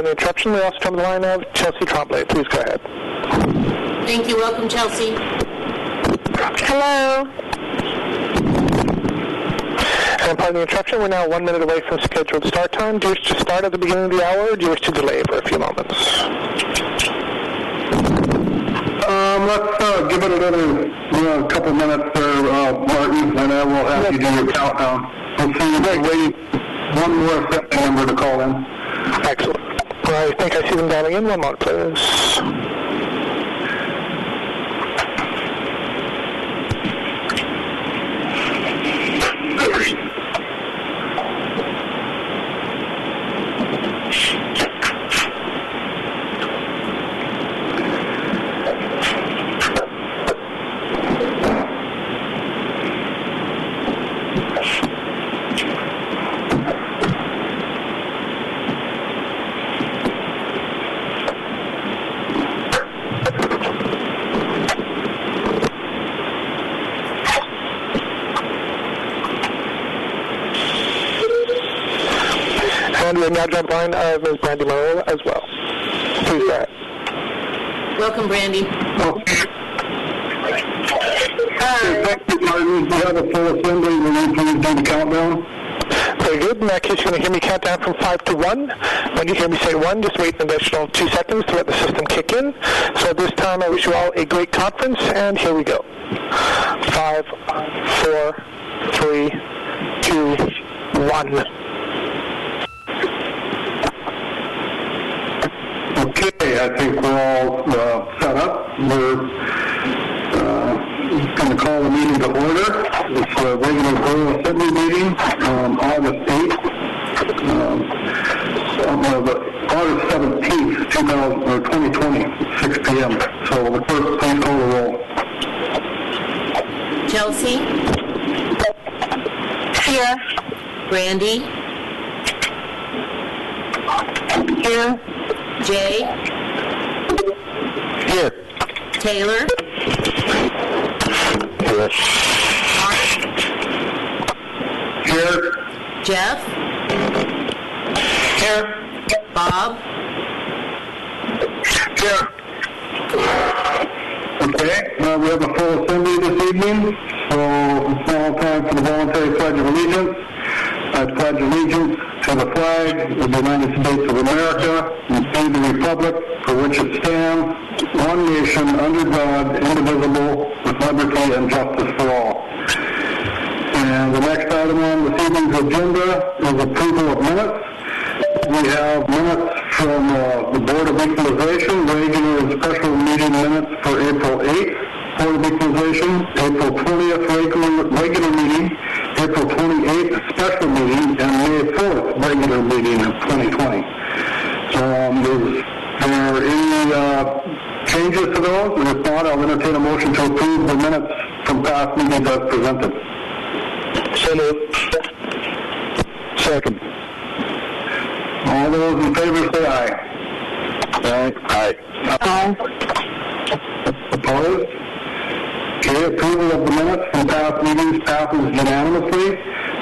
the interruption, we also come to the line of Chelsea Tremblay. Please go ahead. Thank you. Welcome, Chelsea. Hello. And pardon the interruption, we're now 1 minute away from scheduled start time. Do you wish to start at the beginning of the hour, or do you wish to delay for a few moments? Let's give it another couple minutes there, Martin, and I will have you do your countdown. We'll see you waiting one more family member to call in. Excellent. Well, I think I see them dialing in. 1 moment, please. And we now jump line of Ms. Brandy Morrow as well. Please go ahead. Welcome, Brandy. Thank you, Martin. We have a full assembly. Will you please do the countdown? Very good. In that case, you're going to hear me count down from 5 to 1. When you hear me say 1, just wait an additional 2 seconds to let the system kick in. So at this time, I wish you all a great conference, and here we go. 5, 4, 3, 2, 1. Okay, I think we're all set up. We're going to call the meeting to order. It's a regular Borough Assembly meeting, August 8th, August 17th, 2020, 6 p.m. So the clerk, please call the roll. Chelsea? Here. Brandy? Here. Jay? Here. Taylor? Here. Mark? Here. Jeff? Here. Bob? Here. Okay, we have a full assembly this evening, so it's now time for the voluntary Pledge of Allegiance. I pledge allegiance to the flag of the United States of America and to the republic for which it stands, one nation, under God, indivisible, with liberty and justice for all. And the next item on this evening's agenda is approval of minutes. We have minutes from the Board of Equalization, regular and special meeting minutes for April 8th, Board of Equalization, April 20th, regular meeting, April 28th, special meeting, and May 4th, regular meeting of 2020. Is there any changes to those? And if not, I'll entertain a motion to approve the minutes from past meetings as presented. So moved. Second. All those in favor say aye. Aye. Aye. Aye. Opposed? Okay, approval of the minutes from past meetings passes unanimously.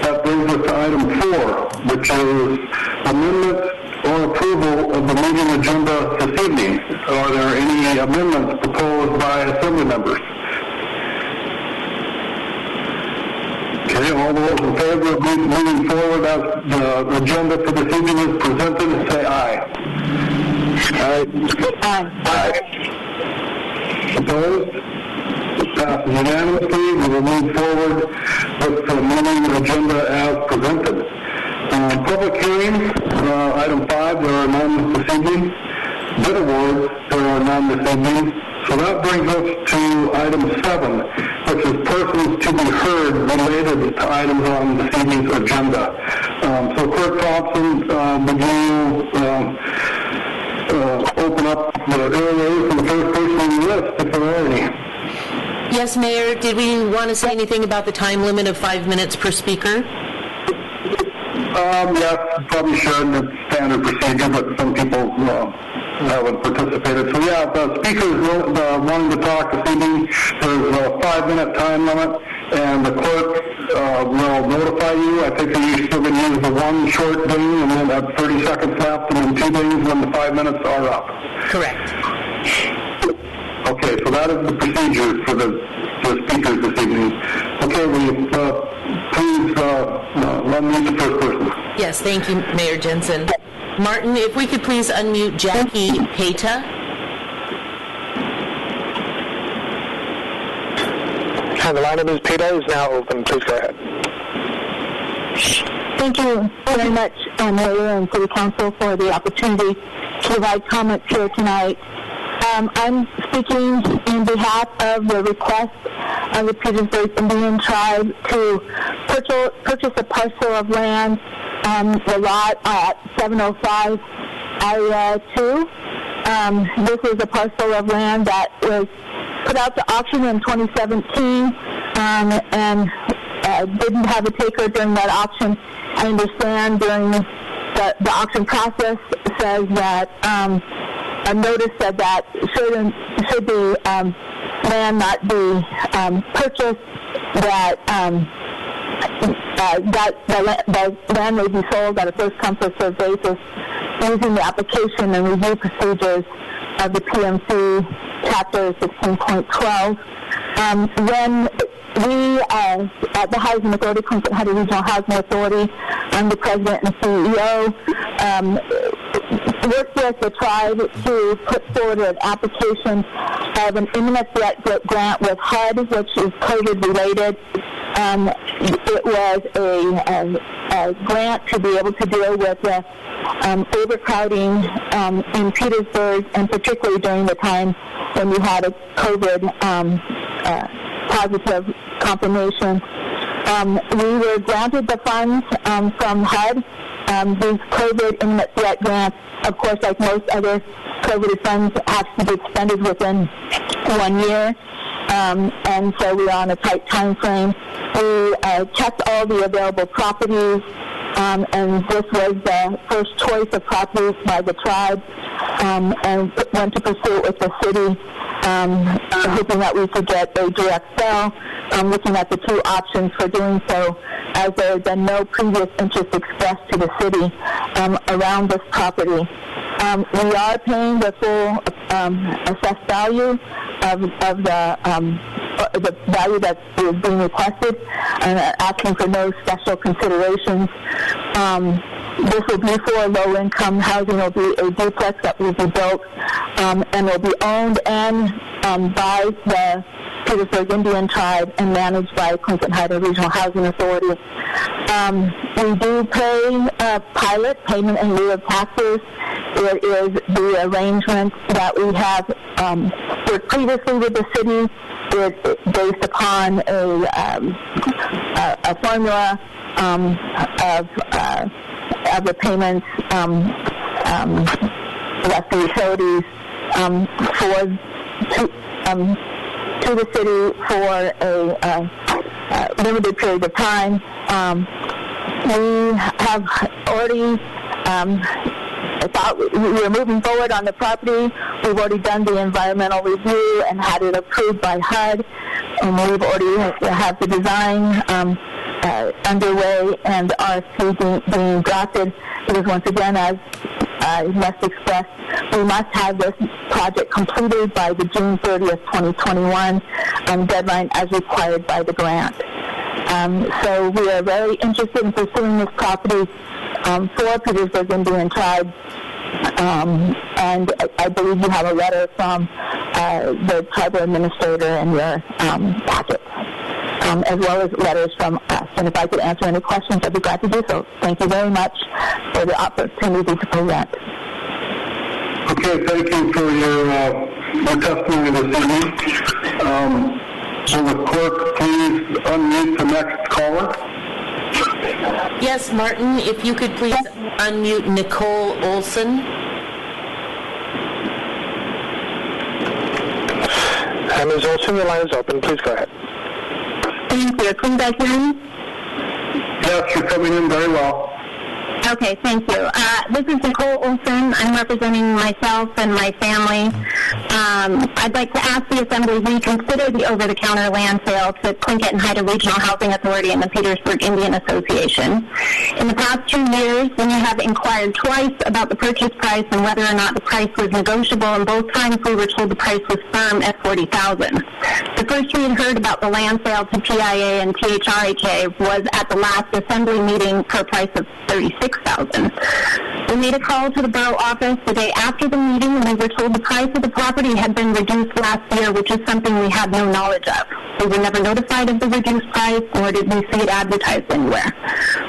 That brings us to item 4, which is amendment or approval of the meeting agenda this evening. Are there any amendments proposed by assembly members? Okay, all those in favor of moving forward as the agenda for this evening is presented, say aye. Aye. Aye. Aye. Opposed? Passes unanimously. We will move forward with the meeting agenda as presented. Public hearings, item 5, there are none this evening. Bid awards, there are none this evening. So that brings us to item 7, which is persons to be heard related to items on this evening's agenda. So Clerk Thompson, would you open up the airways for the first person on the list, if there are any? Yes, Mayor. Did we want to say anything about the time limit of 5 minutes per speaker? Yes, probably should. It's standard procedure, but some people haven't participated. So yeah, the speakers wanting to talk this evening, there's a 5-minute time limit, and the clerk will notify you. I think that you're still going to use the one short ding and then have 30 seconds left and then 2 dings when the 5 minutes are up. Correct. Okay, so that is the procedure for the speakers this evening. Okay, will you please unmute the first person? Yes, thank you, Mayor Jensen. Martin, if we could please unmute Jackie Peta. And the line of Ms. Peta is now open. Please go ahead. Thank you very much, Mayor and City Council, for the opportunity to provide comments here tonight. I'm speaking in behalf of the request of the Petersburg Indian Tribe to purchase a parcel of land, the lot at 705 Area 2. This is a parcel of land that was put out to auction in 2017 and didn't have a taker during that auction. I understand during the auction process says that a notice said that should the land not be purchased, that the land may be sold at a first-come, first-served basis using the application and review procedures of the PMC Chapter 16.12. When we, at the Housing Authority, Clinton Heights Regional Housing Authority, I'm the president and CEO, worked with the tribe to put forward an application of an imminent threat grant with HUD, which is COVID-related. It was a grant to be able to deal with the overcrowding in Petersburg, and particularly during the time when you had a COVID positive confirmation. We were granted the funds from HUD. These COVID imminent threat grants, of course, like most other COVID funds, have to be expended within 1 year. And so we are on a tight time frame. We checked all the available properties, and this was the first choice of properties by the tribe, and went to pursue it with the city, hoping that we could get a direct sale, looking at the two options for doing so, as there had been no previous interest expressed to the city around this property. We are paying the full assessed value of the value that is being requested, and asking for no special considerations. This will be for low-income housing. It will be a duplex that will be built and will be owned and by the Petersburg Indian Tribe and managed by Clinton Heights Regional Housing Authority. We do pay pilot payment in lieu of taxes. It is the arrangement that we have worked previously with the city. It's based upon a formula of the payments less the utilities to the city for a limited period of time. We have already thought we were moving forward on the property. We've already done the environmental review and had it approved by HUD, and we've already have the design underway and the RFP being drafted. It is once again, as I must express, we must have this project completed by the June 30th, 2021 deadline as required by the grant. So we are very interested in pursuing this property for Petersburg Indian Tribe, and I believe you have a letter from the tribal administrator in your packet, as well as letters from us. And if I could answer any questions, I'd be glad to do so. Thank you very much for the opportunity to present. Okay, thank you for your testimony this evening. Will the clerk please unmute the next caller? Yes, Martin, if you could please unmute Nicole Olson. And Ms. Olson, your line is open. Please go ahead. Thank you. Can you guys hear me? Yes, you're coming in very well. Okay, thank you. This is Nicole Olson. I'm representing myself and my family. I'd like to ask the Assembly reconsider the over-the-counter land sale to Plinkett and Haida Regional Housing Authority and the Petersburg Indian Association. In the past 2 years, when you have inquired twice about the purchase price and whether or not the price was negotiable, and both times we were told the price was firm at $40,000. The first we had heard about the land sale to PIA and THRHA was at the last Assembly meeting for a price of $36,000. We made a call to the Borough office the day after the meeting, and we were told the price of the property had been reduced last year, which is something we had no knowledge of. We were never notified of the reduced price, nor did we see it advertised anywhere.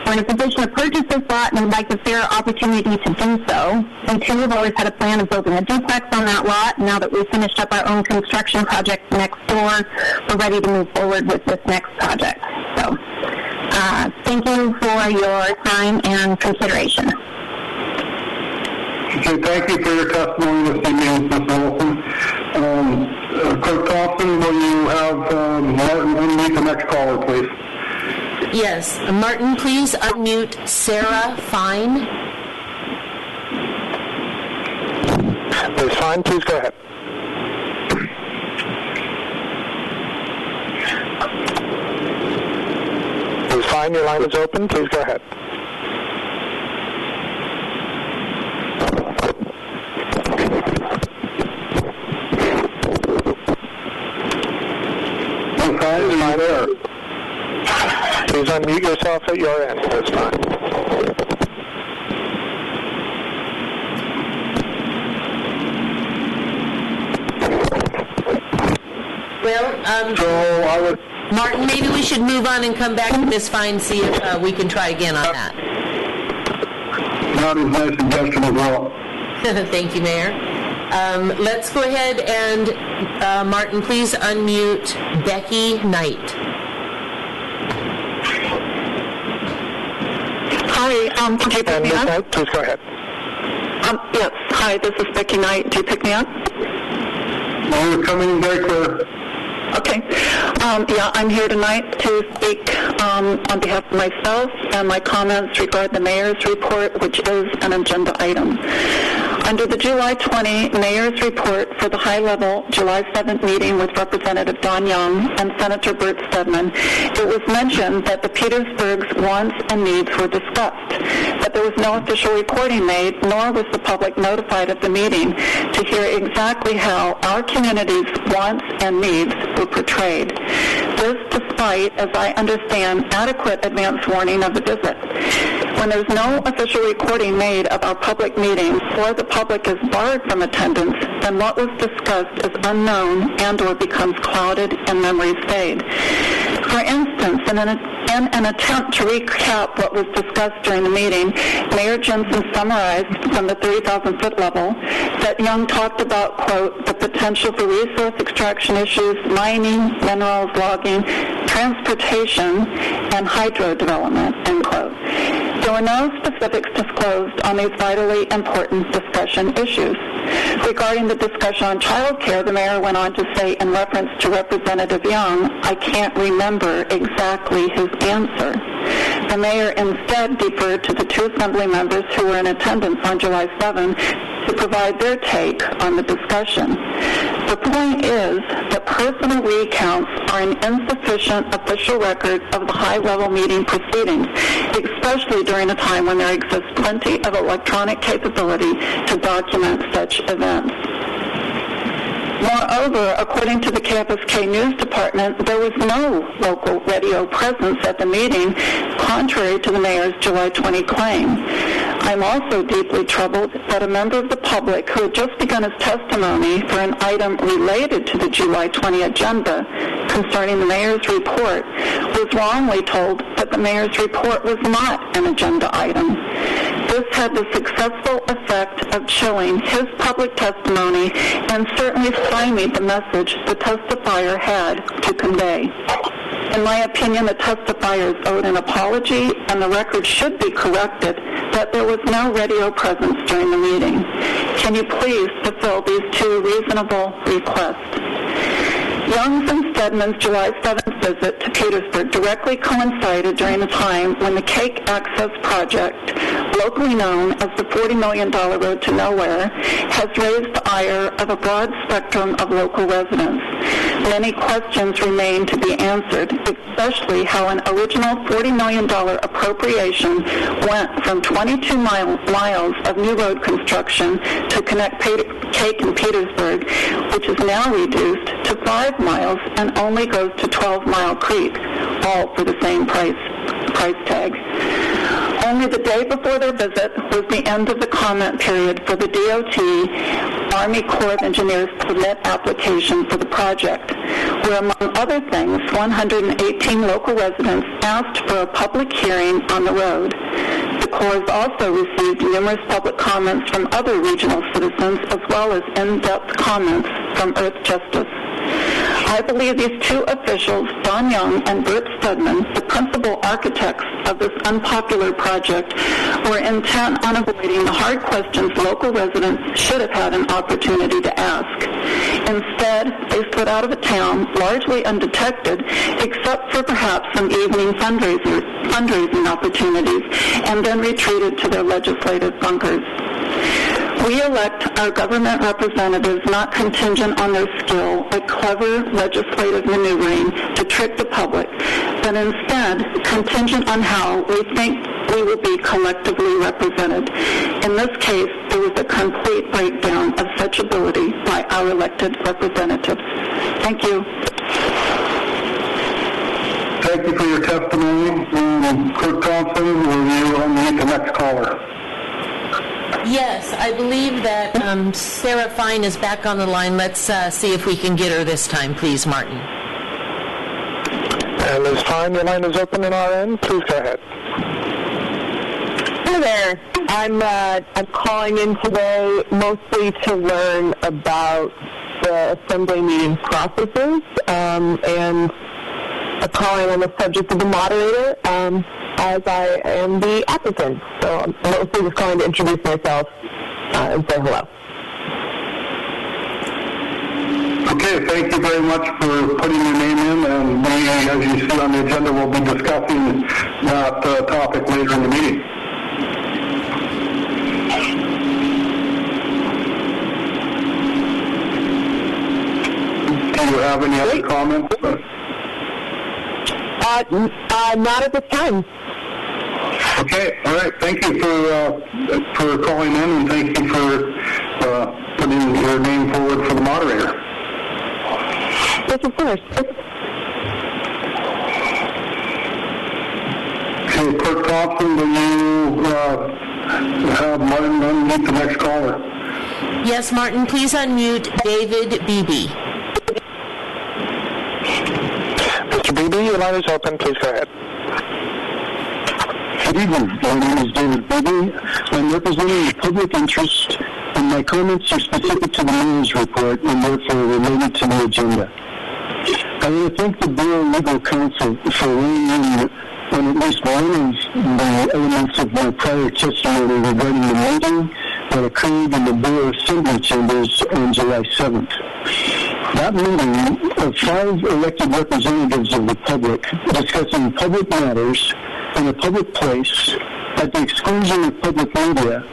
We're in a position to purchase this lot and would like a fair opportunity to do so. We too have always had a plan of building a duplex on that lot. Now that we've finished up our own construction project next door, we're ready to move forward with this next project. So, thank you for your time and consideration. Okay, thank you for your testimony this evening, Ms. Wilson. Clerk Thompson, will you have Martin unmute the next caller, please? Yes. Martin, please unmute Sarah Fine. Ms. Fine, please go ahead. Ms. Fine, your line is open. Please go ahead. Ms. Fine, are you there? Please unmute yourself at your end. That's fine. Well, Martin, maybe we should move on and come back to Ms. Fine, see if we can try again on that. That is my suggestion as well. Thank you, Mayor. Let's go ahead and, Martin, please unmute Becky Knight. Hi, can you pick me up? Knight, please go ahead. Yes, hi, this is Becky Knight. Do you pick me up? No, you're coming in very clear. Okay. Yeah, I'm here tonight to speak on behalf of myself, and my comments regard the mayor's report, which is an agenda item. Under the July 20 mayor's report for the high-level July 7th meeting with Representative Don Young and Senator Bert Stedman, it was mentioned that the Petersburg's wants and needs were discussed, but there was no official recording made, nor was the public notified of the meeting to hear exactly how our community's wants and needs were portrayed. This despite, as I understand, adequate advance warning of the visit. When there's no official recording made of our public meetings or the public is barred from attendance, then what was discussed is unknown and or becomes clouded and memories fade. For instance, in an attempt to recap what was discussed during the meeting, Mayor Jensen summarized from the 30,000-foot level that Young talked about, quote, the potential for resource extraction issues, mining, minerals, logging, transportation, and hydro development, end quote. There were no specifics disclosed on these vitally important discussion issues. Regarding the discussion on child care, the mayor went on to say in reference to Representative Young, I can't remember exactly his answer. The mayor instead deferred to the two assembly members who were in attendance on July 7 to provide their take on the discussion. The point is that personal recounts are an insufficient official record of the high-level meeting proceedings, especially during a time when there exists plenty of electronic capability to document such events. Moreover, according to the KFSK News Department, there was no local radio presence at the meeting, contrary to the mayor's July 20 claim. I'm also deeply troubled that a member of the public who had just begun his testimony for an item related to the July 20 agenda concerning the mayor's report was wrongly told that the mayor's report was not an agenda item. This had the successful effect of chilling his public testimony and certainly stymied the message the testifier had to convey. In my opinion, the testifiers owed an apology, and the record should be corrected that there was no radio presence during the meeting. Can you please fulfill these two reasonable requests? Young's and Stedman's July 7th visit to Petersburg directly coincided during a time when the Cake Access Project, locally known as the $40 million Road to Nowhere, has raised the ire of a broad spectrum of local residents. Many questions remain to be answered, especially how an original $40 million appropriation went from 22 miles of new road construction to connect Cake and Petersburg, which is now reduced to 5 miles and only goes to 12 Mile Creek, all for the same price tag. Only the day before their visit was the end of the comment period for the DOT Army Corps of Engineers permit application for the project, where among other things, 118 local residents asked for a public hearing on the road. The Corps has also received numerous public comments from other regional citizens, as well as in-depth comments from Earth Justice. I believe these two officials, Don Young and Bert Stedman, the principal architects of this unpopular project, were intent on avoiding the hard questions local residents should have had an opportunity to ask. Instead, they slid out of the town largely undetected, except for perhaps some evening fundraising opportunities, and then retreated to their legislative bunkers. We elect our government representatives not contingent on their skill at clever legislative maneuvering to trick the public, but instead contingent on how we think we will be collectively represented. In this case, there was a complete breakdown of such ability by our elected representatives. Thank you. Thank you for your testimony. Clerk Thompson, will you unmute the next caller? Yes, I believe that Sarah Fine is back on the line. Let's see if we can get her this time, please, Martin. And Ms. Fine, your line is open on our end. Please go ahead. Hi there. I'm calling in today mostly to learn about the assembly meeting processes and calling on the subject of the moderator as I am the applicant. So I'm mostly just calling to introduce myself and say hello. Okay, thank you very much for putting your name in, and we, as you see on the agenda, will be discussing that topic later in the meeting. Do you have any other comments? Not at this time. Okay, all right. Thank you for calling in, and thank you for putting your name forward for the moderator. Yes, of course. Okay, Clerk Thompson, will you have Martin unmute the next caller? Yes, Martin, please unmute David Beebe. Mr. Beebe, your line is open. Please go ahead. Good evening. My name is David Beebe. I'm representing the public interest, and my comments are specific to the mayor's report and therefore related to the agenda. I want to thank the Borough Legal Counsel for weighing in on at least one of the elements of my prior testimony regarding the meeting that occurred in the Borough Assembly Chambers on July 7th. That meeting of 5 elected representatives of the public discussing public matters in a public place at the exclusion of public media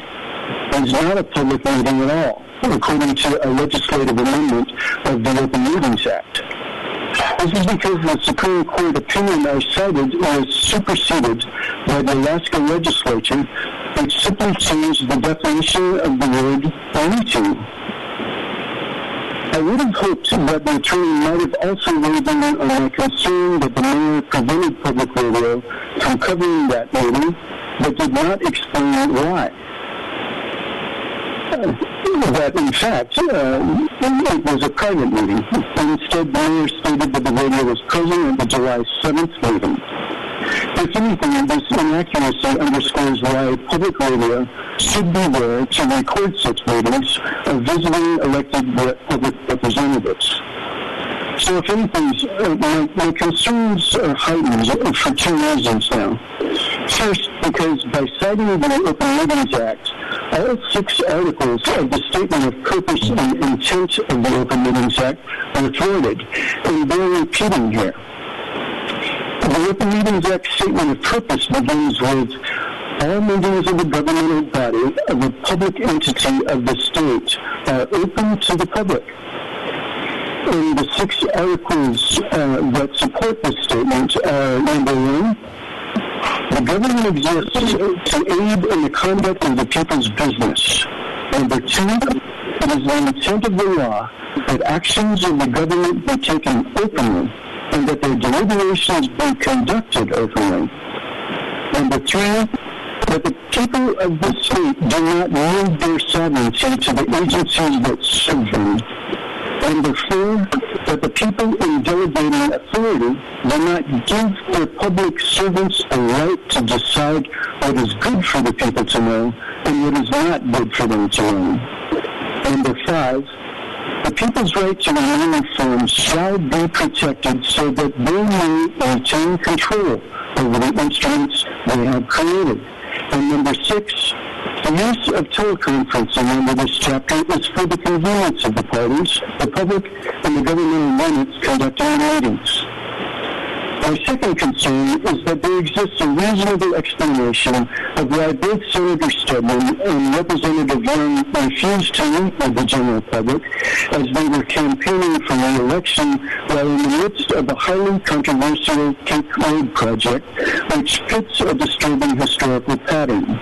is not a public meeting at all, according to a legislative amendment of the Open Meetings Act. This is because the Supreme Court opinion I cited was superseded by the Alaska legislature, which simply changed the definition of the word anything. I would have hoped that the attorney might have also weighed in on my concern that the mayor prevented public radio from covering that meeting, but did not explain why. That, in fact, it was a private meeting. Instead, the mayor stated that the radio was present at the July 7th meeting. If anything, this inaccuracy underscores why public radio should be there to record such meetings of visiting elected public representatives. So if anything, my concerns are heightened for 2 reasons now. First, because by citing the Open Meetings Act, All 6 articles of the Statement of Purpose and Intent of the Open Meetings Act were thwarted, and bear repeating here. The Open Meetings Act Statement of Purpose begins with, all meetings of the governmental body of a public entity of the state are open to the public. And the 6 articles that support this statement are, number 1, the government exists to aid in the conduct of the people's business. Number 2, it is the intent of the law that actions of the government be taken openly and that their deliberations be conducted openly. Number 3, that the people of the state do not yield their sovereignty to the agencies that serve them. Number 4, that the people in delegating authority will not give their public servants a right to decide what is good for the people to know and what is not good for them to know. Number 5, the people's right to remain informed shall be protected so that they may retain control over the instruments they have created. And number 6, the use of teleconferencing under this chapter is for the convenience of the parties, the public, and the governmental units conducting meetings. My second concern is that there exists a reasonable explanation of why both Senator Stedman and Representative Young refused to meet with the general public as they were campaigning for re-election while in the midst of a highly controversial Cape Road project which fits a disturbing historical pattern.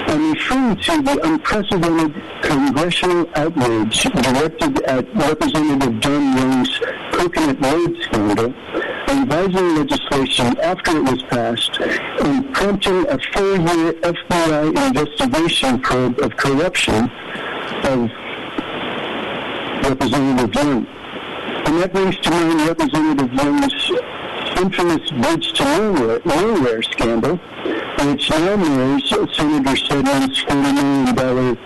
I'm referring to the unprecedented congressional outrage directed at Representative Don Young's Coconut Road scandal, revising legislation after it was passed, and prompting a 4-year FBI investigation probe of corruption of Representative Young. And that brings to mind Representative Young's infamous Bridge to Nowhere scandal, which now mirrors Senator Stedman's $40 million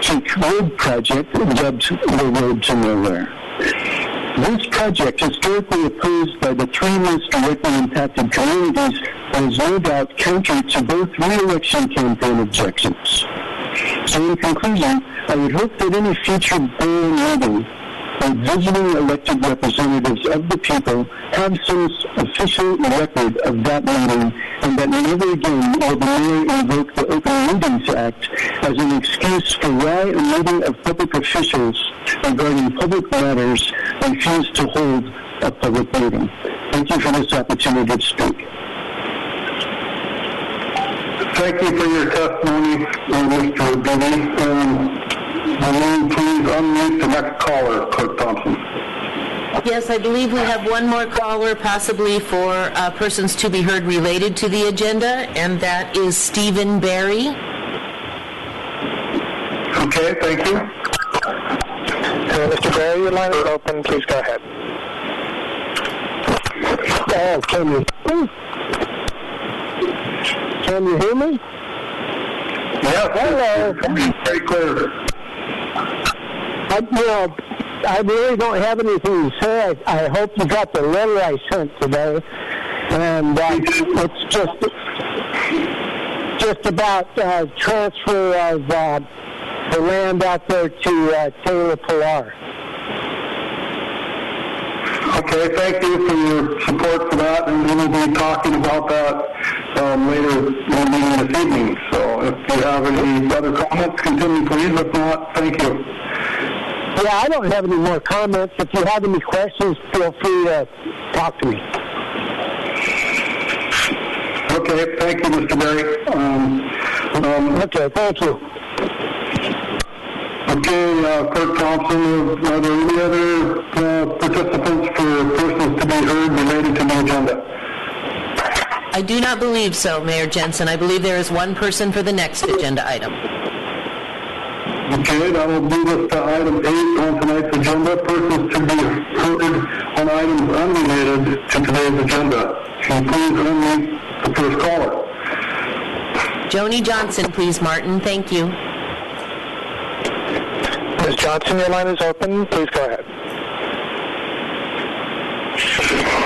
Cape Road project dubbed the Road to Nowhere. This project, historically opposed by the 3 most directly impacted communities, was no doubt counter to both re-election campaign objectives. So in conclusion, I would hope that any future borough meeting or visiting elected representatives of the people have some official record of that meeting, and that never again will the mayor invoke the Open Meetings Act as an excuse for why a meeting of public officials regarding public matters refuse to hold a public meeting. Thank you for this opportunity to speak. Thank you for your testimony, Mr. Biddy. Please unmute the next caller, Clerk Thompson. Yes, I believe we have one more caller, possibly for persons to be heard related to the agenda, and that is Stephen Barry. Okay, thank you. Mr. Barry, your line is open. Please go ahead. Can you hear me? Yes. Hello. Very clear. I really don't have anything to say. I hope you got the letter I sent today. And it's just about transfer of the land out there to Taylor Pilar. Okay, thank you for your support for that, and we will be talking about that later in the meeting this evening. So if you have any other comments, continue please. If not, thank you. Yeah, I don't have any more comments. If you have any questions, feel free to talk to me. Okay, thank you, Mr. Barry. Okay, thank you. Okay, Clerk Thompson, are there any other participants for persons to be heard related to the agenda? I do not believe so, Mayor Jensen. I believe there is one person for the next agenda item. Okay, that will move us to item 8 on tonight's agenda. Persons to be heard on items unrelated to today's agenda. Can you please unmute the first caller? Joni Johnson, please, Martin. Thank you. Ms. Johnson, your line is open. Please go ahead.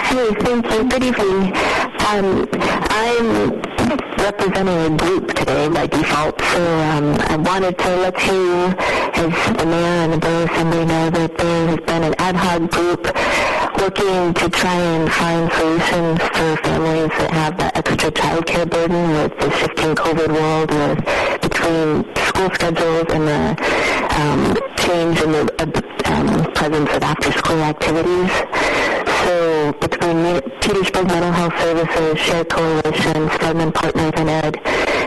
Hey, thank you. Good evening. I'm representing a group today by default, so I wanted to let you, as the mayor and the Borough Assembly, know that there has been an ad hoc group working to try and find solutions for families that have that extra child care burden with the shifting COVID world, between school schedules and the change in the presence of after-school activities. So between Petersburg Mental Health Services, Share Coalition, Stedman Partners, and Ed,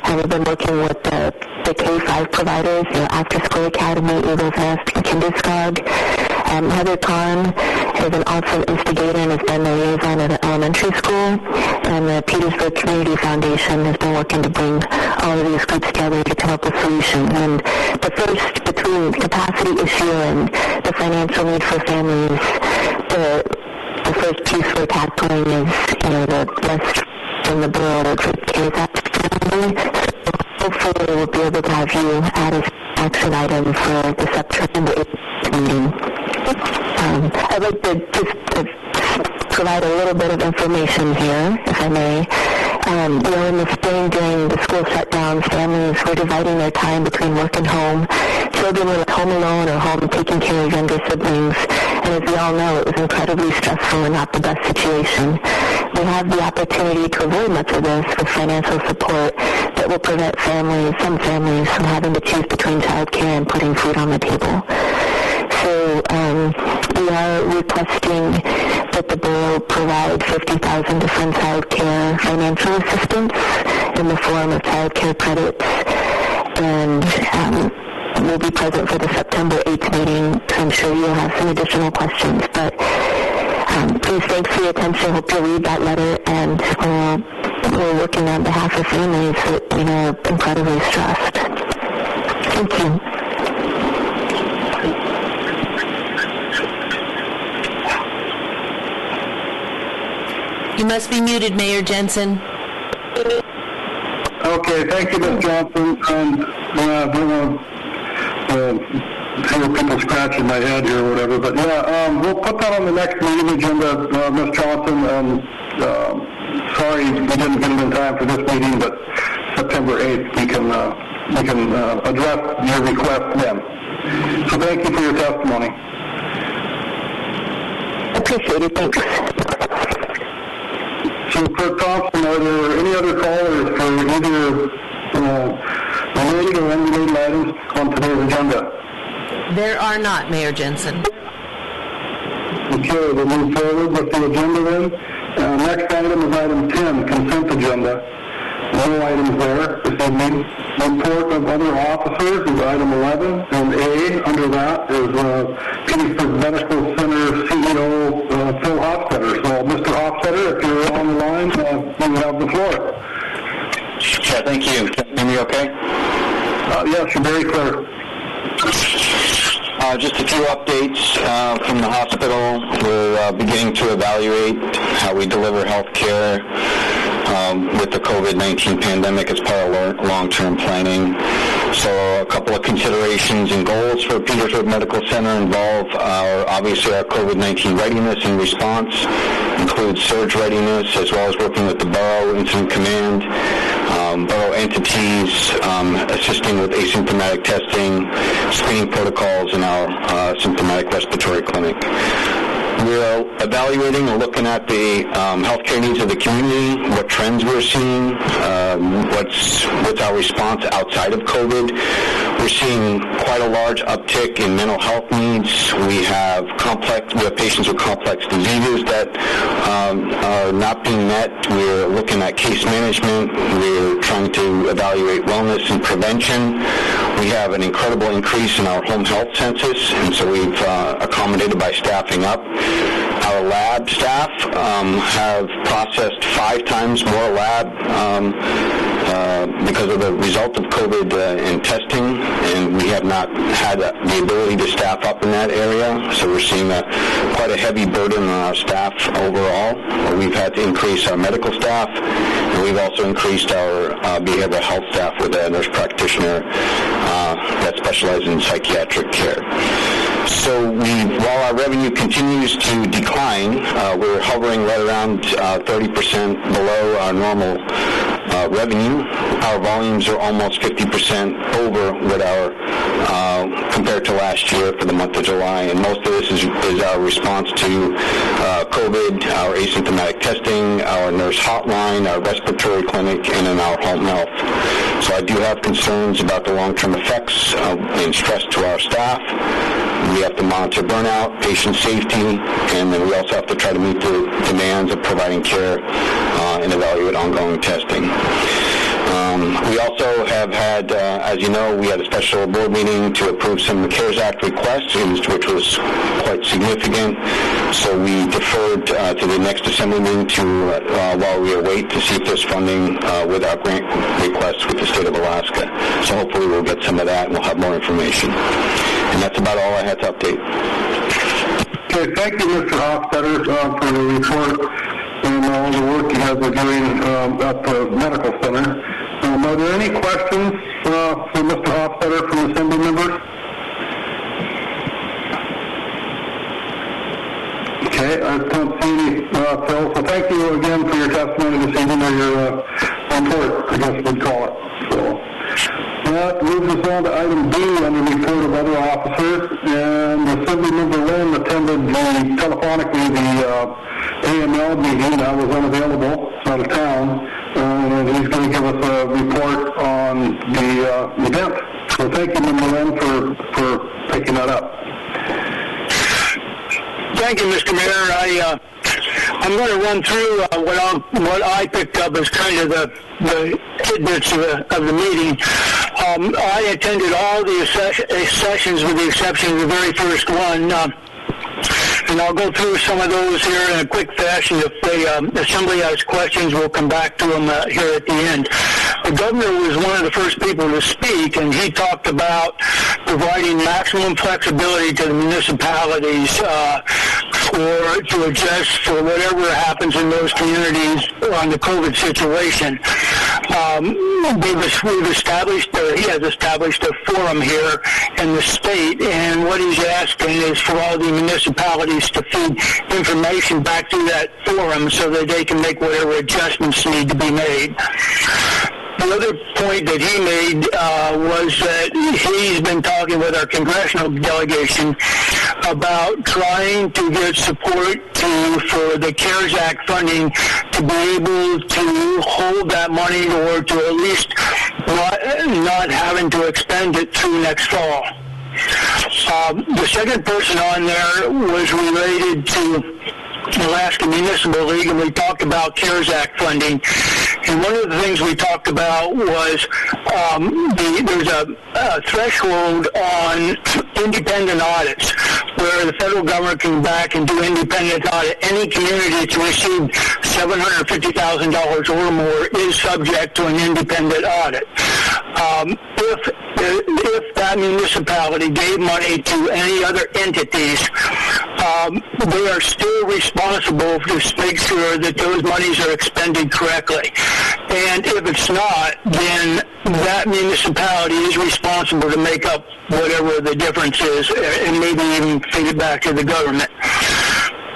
and we've been working with the K-5 providers, After School Academy, Eagles Nest, and Kinderskog. Heather Kahn is an awesome instigator and has been the liaison at the elementary school, and the Petersburg Community Foundation has been working to bring all of these groups together to come up with solutions. And the first, between the capacity issue and the financial need for families, the first piece we're tackling is, the rest from the borough to care that family. So hopefully we'll be able to have you add an action item for the September 8th meeting. I'd like to just provide a little bit of information here, if I may. In the spring during the school shutdowns, families were dividing their time between work and home. Children were home alone or home taking care of younger siblings. And as we all know, it was incredibly stressful and not the best situation. We have the opportunity to avoid much of this with financial support that will prevent some families from having to choose between child care and putting food on the table. So we are requesting that the borough provide $50,000 to fund child care financial assistance in the form of child care credits, and we'll be present for the September 8th meeting, so I'm sure you'll have some additional questions. But please, thanks for your attention. Hope you'll read that letter, and we're working on behalf of families that are incredibly stressed. Thank you. You must be muted, Mayor Jensen. Okay, thank you, Ms. Johnson. And I don't want to hear people scratching my head here or whatever, but we'll put that on the next meeting agenda, Ms. Johnson. Sorry we didn't get it in time for this meeting, but September 8th we can address your request then. So thank you for your testimony. Appreciate it. Thanks. So, Clerk Thompson, are there any other callers for either related or unrelated items on today's agenda? There are not, Mayor Jensen. Okay, we'll move forward with the agenda then. Next item is item 10, consent agenda. No items there this evening. Report of other officers is item 11, and A under that is Petersburg Medical Center CEO Phil Hofstetter. So, Mr. Hofstetter, if you're on the line, you have the floor. Yeah, thank you. Can you hear me okay? Yes, you're very clear. Just a few updates from the hospital. We're beginning to evaluate how we deliver health care with the COVID-19 pandemic as part of long-term planning. So a couple of considerations and goals for Petersburg Medical Center involve obviously our COVID-19 readiness and response, includes surge readiness, as well as working with the Borough Incident Command, Borough entities, assisting with asymptomatic testing, screening protocols in our symptomatic respiratory clinic. We're evaluating and looking at the healthcare needs of the community, what trends we're seeing, what's our response outside of COVID. We're seeing quite a large uptick in mental health needs. We have patients with complex diseases that are not being met. We're looking at case management. We're trying to evaluate wellness and prevention. We have an incredible increase in our home health census, and so we've accommodated by staffing up. Our lab staff have processed 5 times more lab because of the result of COVID in testing, and we have not had the ability to staff up in that area, so we're seeing quite a heavy burden on our staff overall. We've had to increase our medical staff, and we've also increased our behavioral health staff with a nurse practitioner that specializes in psychiatric care. So while our revenue continues to decline, we're hovering right around 30% below our normal revenue. Our volumes are almost 50% over what our compared to last year for the month of July, and most of this is our response to COVID, our asymptomatic testing, our nurse hotline, our respiratory clinic, and in our home health. So I do have concerns about the long-term effects and stress to our staff. We have to monitor burnout, patient safety, and then we also have to try to meet the demands of providing care and evaluate ongoing testing. We also have had, as you know, we had a special board meeting to approve some of the CARES Act requests, which was quite significant. So we deferred to the next assembly meeting while we await to see if there's funding with our grant requests with the state of Alaska. So hopefully we'll get some of that and we'll have more information. And that's about all I had to update. Okay, thank you, Mr. Hofstetter, for the report and all the work you guys are doing at the medical center. Are there any questions for Mr. Hofstetter from Assembly members? Okay, I don't see any, Phil. So thank you again for your testimony this evening, or your report, I guess we'd call it. So that moves us on to item B under the report of other officers. And Assembly Member Lynn attended telephonically the AML meeting. I was unavailable, out of town, and he's going to give us a report on the event. So thank you, Member Lynn, for picking that up. Thank you, Mr. Mayor. I'm going to run through what I picked up as kind of the tidbits of the meeting. I attended all the sessions with the exception of the very first one. And I'll go through some of those here in a quick fashion. If the Assembly has questions, we'll come back to them here at the end. The governor was one of the first people to speak, and he talked about providing maximum flexibility to the municipalities to adjust for whatever happens in those communities on the COVID situation. We've established, he has established a forum here in the state, and what he's asking is for all the municipalities to feed information back to that forum so that they can make whatever adjustments need to be made. The other point that he made was that he's been talking with our congressional delegation about trying to get support for the CARES Act funding to be able to hold that money, or to at least not having to expend it through next fall. The second person on there was related to Alaska Municipal League, and we talked about CARES Act funding. And one of the things we talked about was there's a threshold on independent audits where the federal government can back and do independent audit. Any community that's received $750,000 or more is subject to an independent audit. If that municipality gave money to any other entities, they are still responsible to make sure that those monies are expended correctly. And if it's not, then that municipality is responsible to make up whatever the difference is, and maybe even feed it back to the government.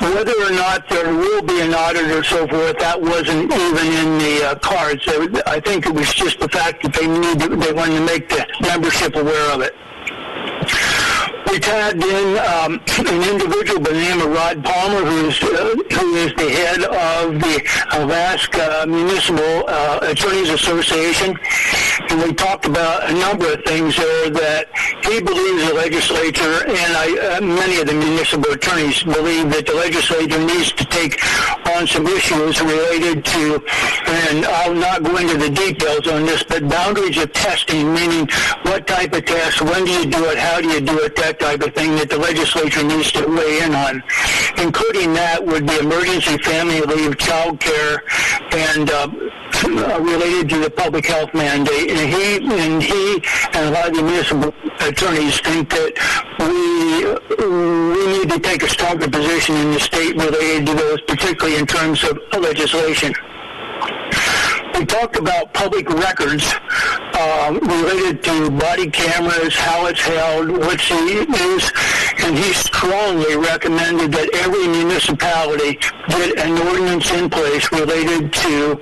Whether or not there will be an audit or so forth, that wasn't even in the cards. I think it was just the fact that they wanted to make the membership aware of it. We tagged in an individual by the name of Rod Palmer, who is the head of the Alaska Municipal Attorneys Association, and we talked about a number of things there that he believes the legislature, and many of the municipal attorneys believe that the legislature needs to take on some issues related to, and I'll not go into the details on this, but boundaries of testing, meaning what type of test, when do you do it, how do you do it, that type of thing that the legislature needs to weigh in on. Including that would be emergency family leave, child care, and related to the public health mandate. And he and a lot of the municipal attorneys think that we need to take a stronger position in the state related to those, particularly in terms of legislation. We talked about public records related to body cameras, how it's held, what's used, and he strongly recommended that every municipality get an ordinance in place related to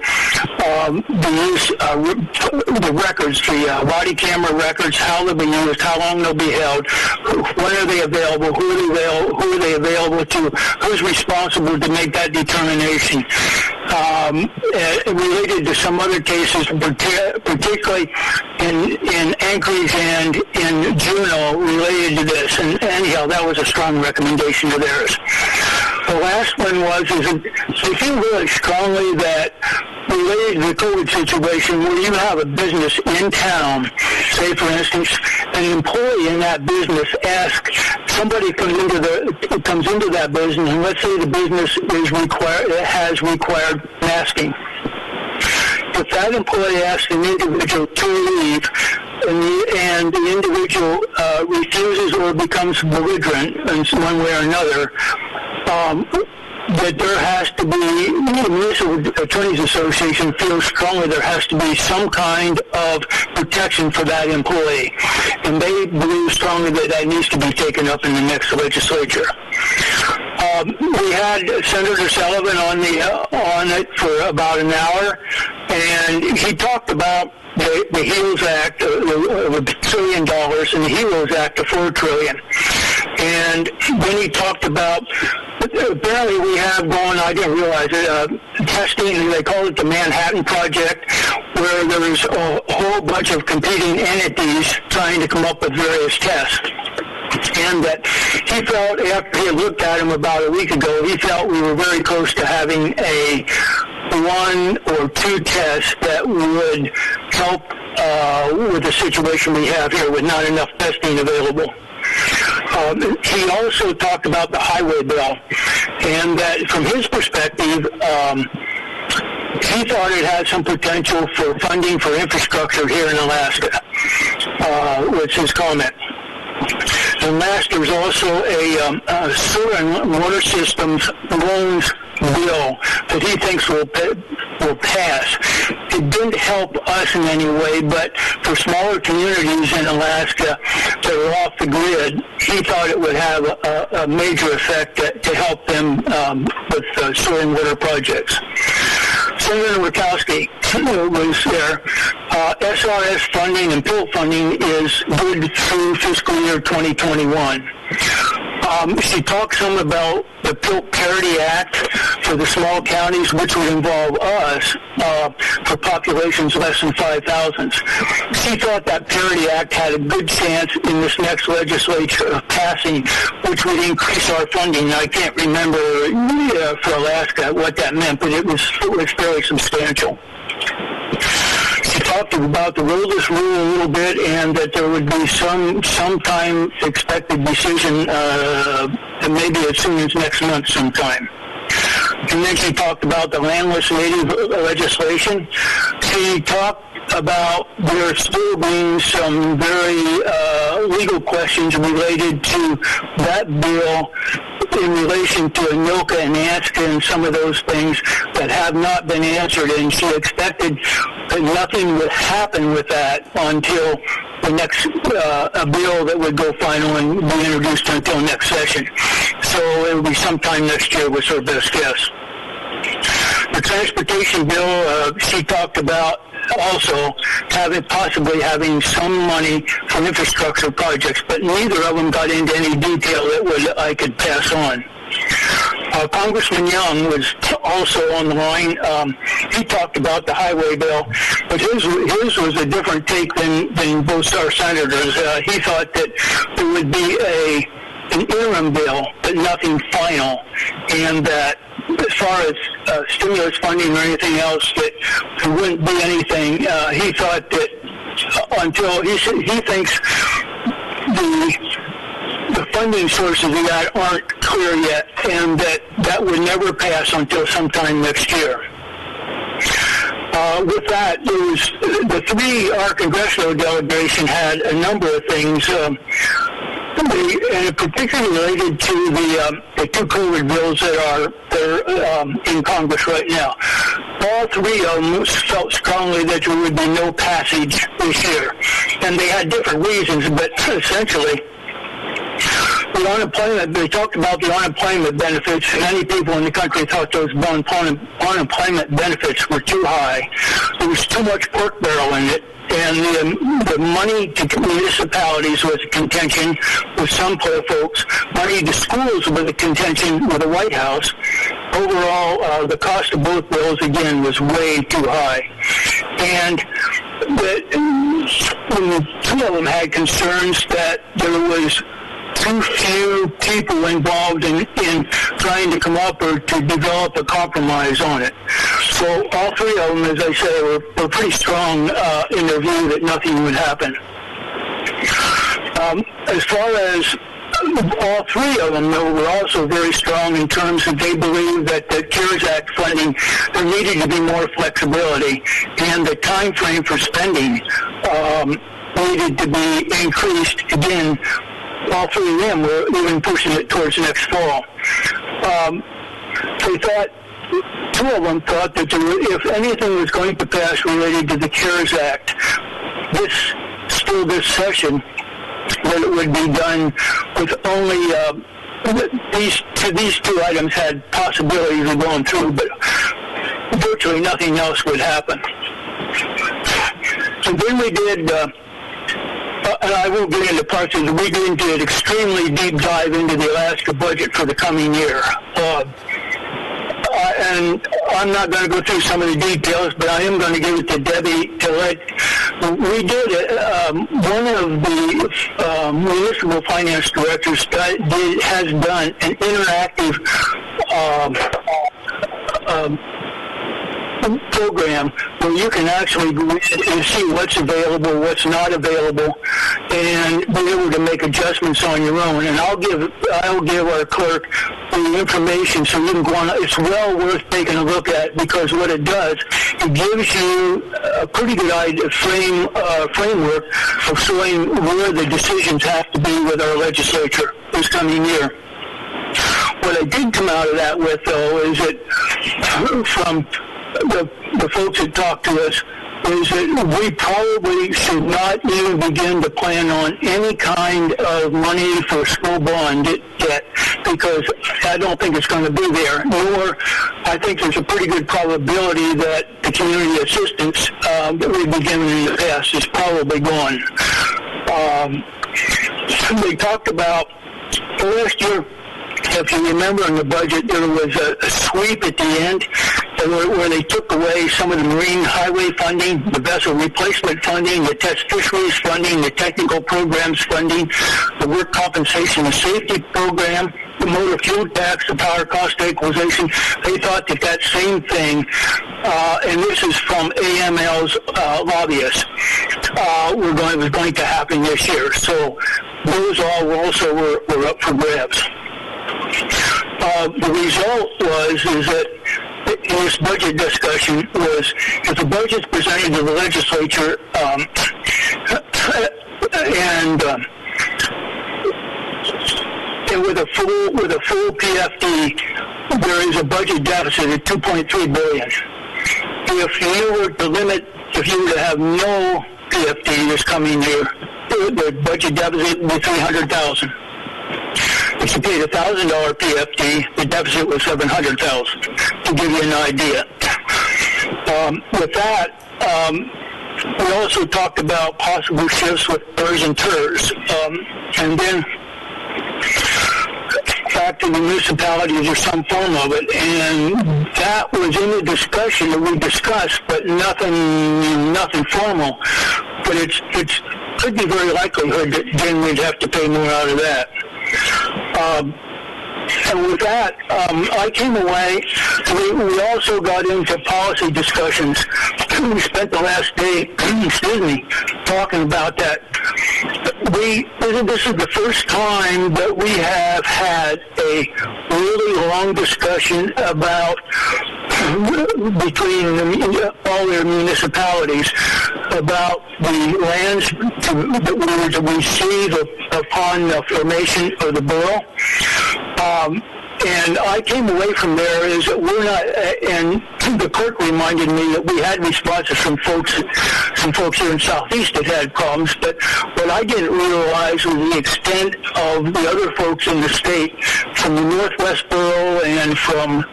the records, the body camera records, how they'll be used, how long they'll be held, when are they available, who are they available to, who's responsible to make that determination. Related to some other cases, particularly in Anchorage and in Juneau related to this. And anyhow, that was a strong recommendation of theirs. The last one they feel really strongly that related to the COVID situation, where you have a business in town, say for instance, an employee in that business somebody comes into that business, and let's say the business has required masking. If that employee asks an individual to leave, and the individual refuses or becomes belligerent in one way or another, that there has to be, the Municipal Attorneys Association feels strongly there has to be some kind of protection for that employee. And they believe strongly that needs to be taken up in the next legislature. We had Senator Sullivan on it for about an hour, and he talked about the HEALS Act of $1 trillion and the HEROES Act of $4 trillion. And then he talked about, apparently we have going, I didn't realize it, testing, they call it the Manhattan Project, where there is a whole bunch of competing entities trying to come up with various tests. And that he felt, after he had looked at him about a week ago, he felt we were very close to having a 1 or 2 tests that would help with the situation we have here with not enough testing available. He also talked about the highway bill, and that from his perspective, he thought it had some potential for funding for infrastructure here in Alaska, was his comment. And last, there's also a sewer and water systems loans bill that he thinks will pass. It didn't help us in any way, but for smaller communities in Alaska that are off the grid, he thought it would have a major effect to help them with sewer and water projects. Senator Murkowski was there. SRS funding and PILT funding is good through fiscal year 2021. She talked some about the PILT Parity Act for the small counties, which would involve us for populations less than 5,000. She thought that Parity Act had a good chance in this next legislature of passing, which would increase our funding. I can't remember for Alaska what that meant, but it was fairly substantial. She talked about the roadless rule a little bit, and that there would be sometime expected decision, maybe as soon as next month sometime. And then she talked about the landless native legislation. She talked about there still being some very legal questions related to that bill in relation to Anoka and Anska and some of those things that have not been answered, and she expected that nothing would happen with that until the next a bill that would go final and be introduced until next session. So it will be sometime next year was her best guess. The transportation bill, she talked about also possibly having some money for infrastructure projects, but neither of them got into any detail that I could pass on. Congressman Young was also on the line. He talked about the highway bill, but his was a different take than both our senators. He thought that there would be an interim bill, but nothing final, and that as far as stimulus funding or anything else, that there wouldn't be anything. He thought that until he thinks the funding sources of that aren't clear yet, and that would never pass until sometime next year. With that, our congressional delegation had a number of things. And particularly related to the 2 COVID bills that are in Congress right now. All 3 of them felt strongly that there would be no passage this year. And they had different reasons, but essentially, the unemployment, they talked about the unemployment benefits. Many people in the country thought those unemployment benefits were too high. There was too much pork barrel in it. And the money to municipalities was a contention with some folks. Money to schools was a contention with the White House. Overall, the cost of both bills, again, was way too high. And two of them had concerns that there was too few people involved in trying to come up or to develop a compromise on it. So all three of them, as I say, were pretty strong in their view that nothing would happen. As far as all three of them, though, were also very strong in terms of they believe that the CARES Act funding, there needed to be more flexibility, and the time frame for spending needed to be increased. Again, all three of them were even pushing it towards next fall. They thought, two of them thought that if anything was going to pass related to the CARES Act, this session, that it would be done with only these two items had possibilities of going through, but virtually nothing else would happen. And then we did, and I won't get into parts of it, we did an extremely deep dive into the Alaska budget for the coming year. And I'm not going to go through some of the details, but I am going to give it to Debbie to let. We did one of the municipal finance directors has done an interactive program where you can actually go in and see what's available, what's not available, and be able to make adjustments on your own. And I'll give our clerk the information so you can go on. It's well worth taking a look at, because what it does, it gives you a pretty good idea, framework of showing where the decisions have to be with our legislature this coming year. What I did come out of that with, though, is that from the folks that talked to us, is that we probably should not even begin to plan on any kind of money for school bond yet, because I don't think it's going to be there, nor I think there's a pretty good probability that the community assistance that we've been given in the past is probably gone. They talked about last year, if you remember in the budget, there was a sweep at the end where they took away some of the marine highway funding, the vessel replacement funding, the test fisheries funding, the technical programs funding, the work compensation and safety program, the motor fuel tax, the power cost equalization. They thought that same thing, and this is from AML's lobbyists, was going to happen this year. So those all also were up for grabs. The result is that in this budget discussion was, if the budget's presented to the legislature and with a full PFD, there is a budget deficit of $2.3 billion. If you were to have no PFD this coming year, the budget deficit would be $300,000. If you paid $1,000 PFD, the deficit was $700,000, to give you an idea. With that, we also talked about possible shifts with PERS and TERS. And then back to the municipalities or some form of it. And that was in the discussion that we discussed, but nothing formal. But it could be very likelihood that then we'd have to pay more out of that. And with that, I came away. We also got into policy discussions. We spent the last day, talking about that. This is the first time that we have had a really long discussion about between all their municipalities about the lands that we were to receive upon the formation of the borough. And I came away from there is that we're not, and the clerk reminded me that we had responses from folks here in Southeast that had problems, but what I didn't realize was the extent of the other folks in the state, from the Northwest Borough and from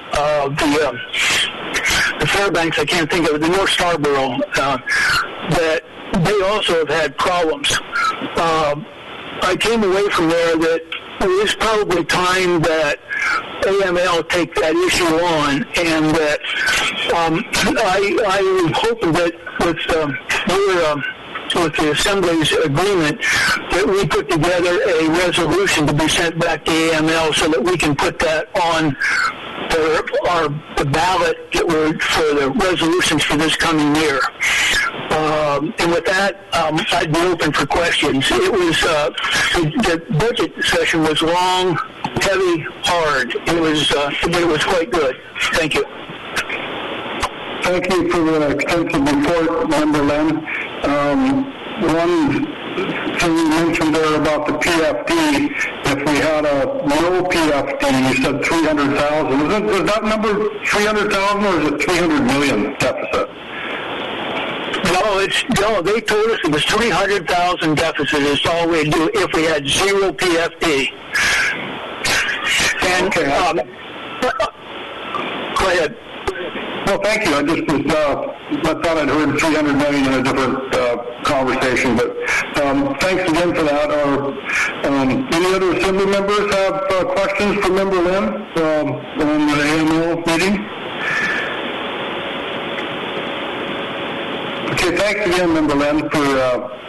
the Fairbanks, I can't think of it, the North Star Borough, that they also have had problems. I came away from there that it is probably time that AML take that issue on, and that I am hoping that with the Assembly's agreement that we put together a resolution to be sent back to AML so that we can put that on the ballot for the resolutions for this coming year. And with that, I'd be open for questions. It was the budget session was long, heavy, hard. It was quite good. Thank you. Thank you for the extensive report, Member Lynn. One thing you mentioned there about the PFD, if we had a no PFD, you said 300,000. Is that number 300,000 or is it 300 million deficit? No, they told us it was 300,000 deficit is all we'd do if we had zero PFD. And, okay. Go ahead. Well, thank you. I just was, I thought I'd heard 300 million in a different conversation, but thanks again for that. Any other Assembly members have questions for Member Lynn on the AML meeting? Okay, thanks again, Member Lynn, for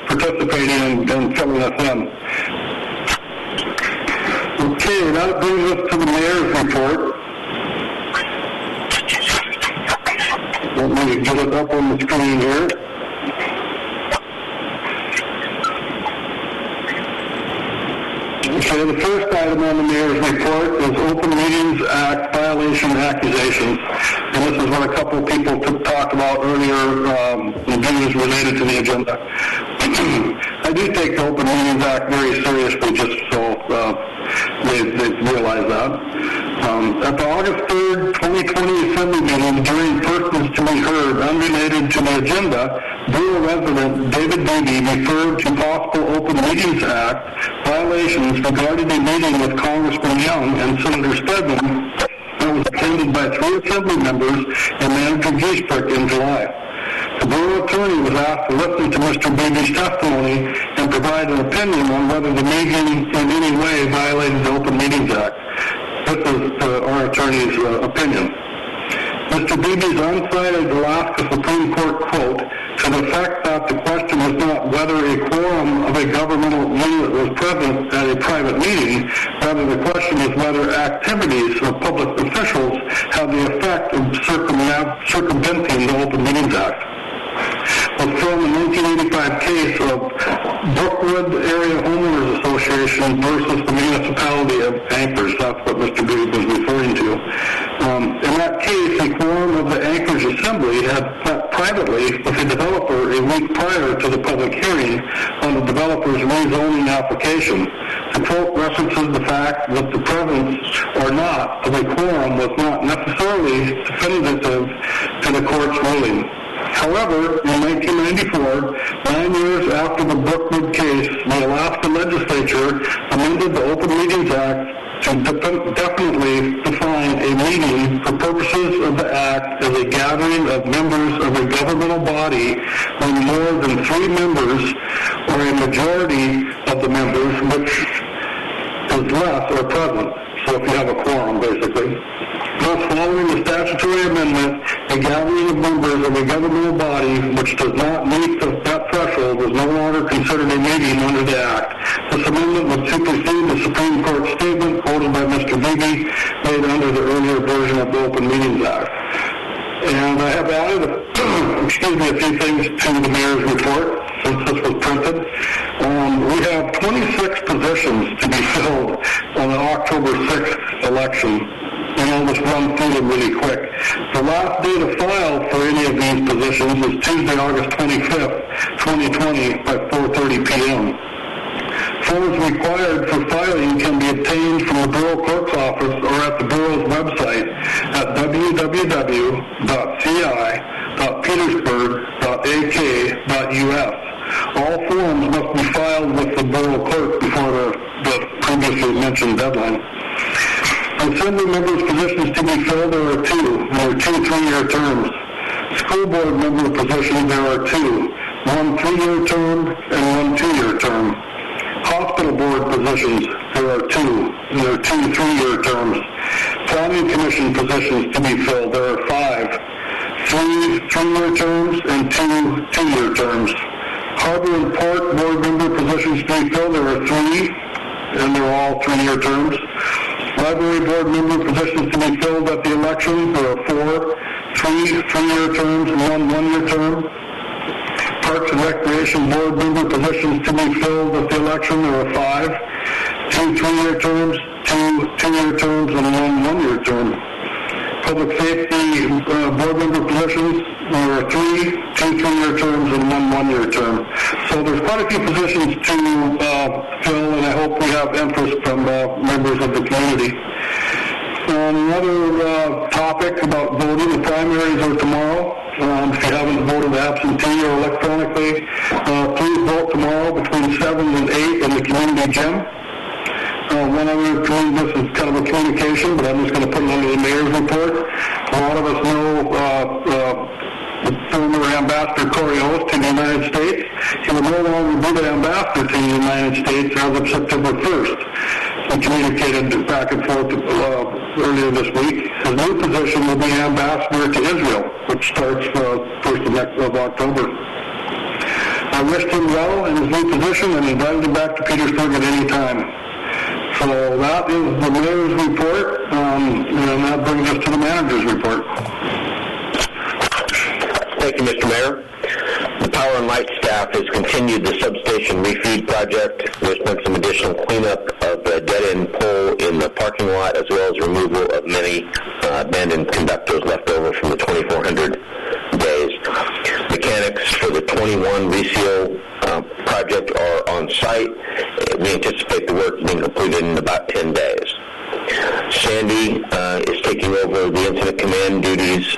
participating and filling us in. Okay, that brings us to the Mayor's report. Let me get it up on the screen here. Okay, the first item on the Mayor's report is Open Meetings Act violation accusations. And this is what a couple of people talked about earlier, the views related to the agenda. I do take the Open Meetings Act very seriously, just so they realize that. At the August 3rd, 2020 Assembly meeting, during persons to be heard unrelated to the agenda, Borough resident David Beebe referred to possible Open Meetings Act violations regarding a meeting with Congressman Young and Senator Stedman that was attended by 3 Assembly members and Manager Giesbrecht in July. The Borough attorney was asked to listen to Mr. Beebe's testimony and provide an opinion on whether the meeting in any way violated the Open Meetings Act. This is our attorney's opinion. Mr. Beebe's unsighted Alaska Supreme Court quote to the effect that the question was not whether a quorum of a governmental unit was present at a private meeting, rather the question is whether activities of public officials have the effect of circumventing the Open Meetings Act. Was from the 1985 case of Brookwood Area Homeowners Association versus the municipality of Anchorage. That's what Mr. Beebe was referring to. In that case, a quorum of the Anchorage Assembly had met privately with a developer a week prior to the public hearing on the developer's rezoning application. The quote references the fact that the presence or not of a quorum was not necessarily definitive to the court's ruling. However, in 1994, 9 years after the Brookwood case, the Alaska legislature amended the Open Meetings Act to definitely define a meeting for purposes of the Act as a gathering of members of a governmental body when more than 3 members or a majority of the members, which is less, are present. So if you have a quorum, basically. Thus, following the statutory amendment, a gathering of members of a governmental body which does not meet that threshold is no longer considered a meeting under the Act. This amendment would supersede the Supreme Court statement quoted by Mr. Beebe made under the earlier version of the Open Meetings Act. And I have added a few things to the Mayor's report since this was printed. We have 26 positions to be filled on the October 6th election. And I'll just run through them really quick. The last day to file for any of these positions is Tuesday, August 25th, 2020 by 4:30 p.m. Forms required for filing can be obtained from the Borough Clerk's office or at the Borough's website at www.ci.petersburg.ak.us. All forms must be filed with the Borough Clerk before the previously mentioned deadline. Assembly members' positions to be filled, there are two. There are 2 3-year terms. School board member positions, there are 2. 1 3-year term and 1 2-year term. Hospital board positions, there are 2. There are 2 3-year terms. Planning commission positions to be filled, there are 5. 3 3-year terms and 2 2-year terms. Harbor and Port board member positions to be filled, there are 3, and they're all 3-year terms. Library board member positions to be filled at the election, there are 4. 3 3-year terms and 1 1-year term. Parks and Recreation board member positions to be filled at the election, there are 5. 2 3-year terms, 2 2-year terms, and 1 1-year term. Public Safety board member positions, there are 3 2 3-year terms, and 1 1-year term. So there's quite a few positions to fill, and I hope we have interest from members of the community. Another topic about voting, the primaries are tomorrow. If you haven't voted absentee or electronically, please vote tomorrow between 7 and 8 in the community gym. One other thing, this is kind of a communication, but I'm just going to put it under the mayor's report. A lot of us know former Ambassador Corey Oates to the United States. He will no longer be the ambassador to the United States as of September 1st. We communicated back and forth earlier this week. His new position will be ambassador to Israel, which starts 1st of October. I wished him well in his new position and invited him back to Petersburg at any time. So that is the mayor's report, and that brings us to the manager's report. Thank you, Mr. Mayor. The Power and Light staff has continued the substation refeed project. There's been some additional cleanup of the dead-end pole in the parking lot, as well as removal of many abandoned conductors left over from the 2400 days. Mechanics for the 21 reseal project are on site. We anticipate the work being completed in about 10 days. Sandy is taking over the incident command duties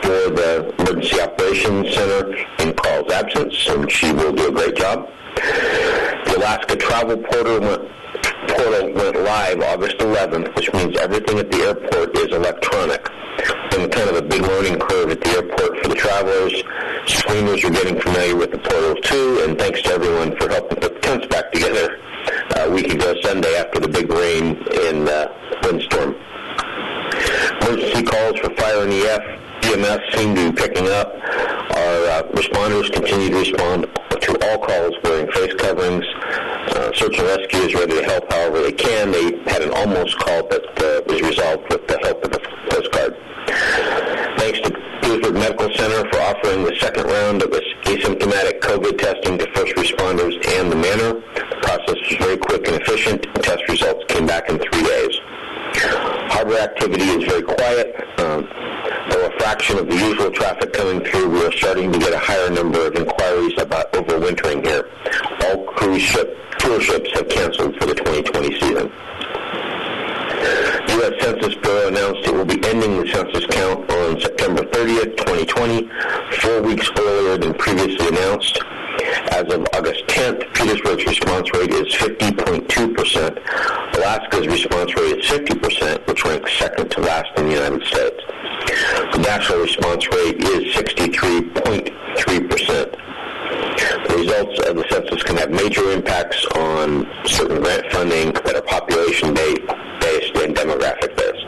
for the Emergency Operations Center in Carl's absence, and she will do a great job. The Alaska Travel Portal went live August 11th, which means everything at the airport is electronic. Been kind of a big learning curve at the airport for the travelers. Screeners are getting familiar with the portal too, and thanks to everyone for helping put the tents back together a week ago Sunday after the big rain in windstorm. Emergency calls for fire and EMS seem to be picking up. Our responders continue to respond to all calls wearing face coverings. Search and rescue is ready to help however they can. They had an almost call, but was resolved with the help of the Coast Guard. Thanks to Petersburg Medical Center for offering the second round of asymptomatic COVID testing to first responders and the manor. The process was very quick and efficient. Test results came back in 3 days. Harbor activity is very quiet. Though a fraction of the usual traffic coming through, we are starting to get a higher number of inquiries about overwintering here. All tour ships have canceled for the 2020 season. The U.S. Census Bureau announced it will be ending the census count on September 30th, 2020, 4 weeks earlier than previously announced. As of August 10th, Petersburg's response rate is 50.2%. Alaska's response rate is 50%, which ranks second to last in the United States. The national response rate is 63.3%. The results of the census can have major impacts on certain grant funding that are population-based and demographic-based.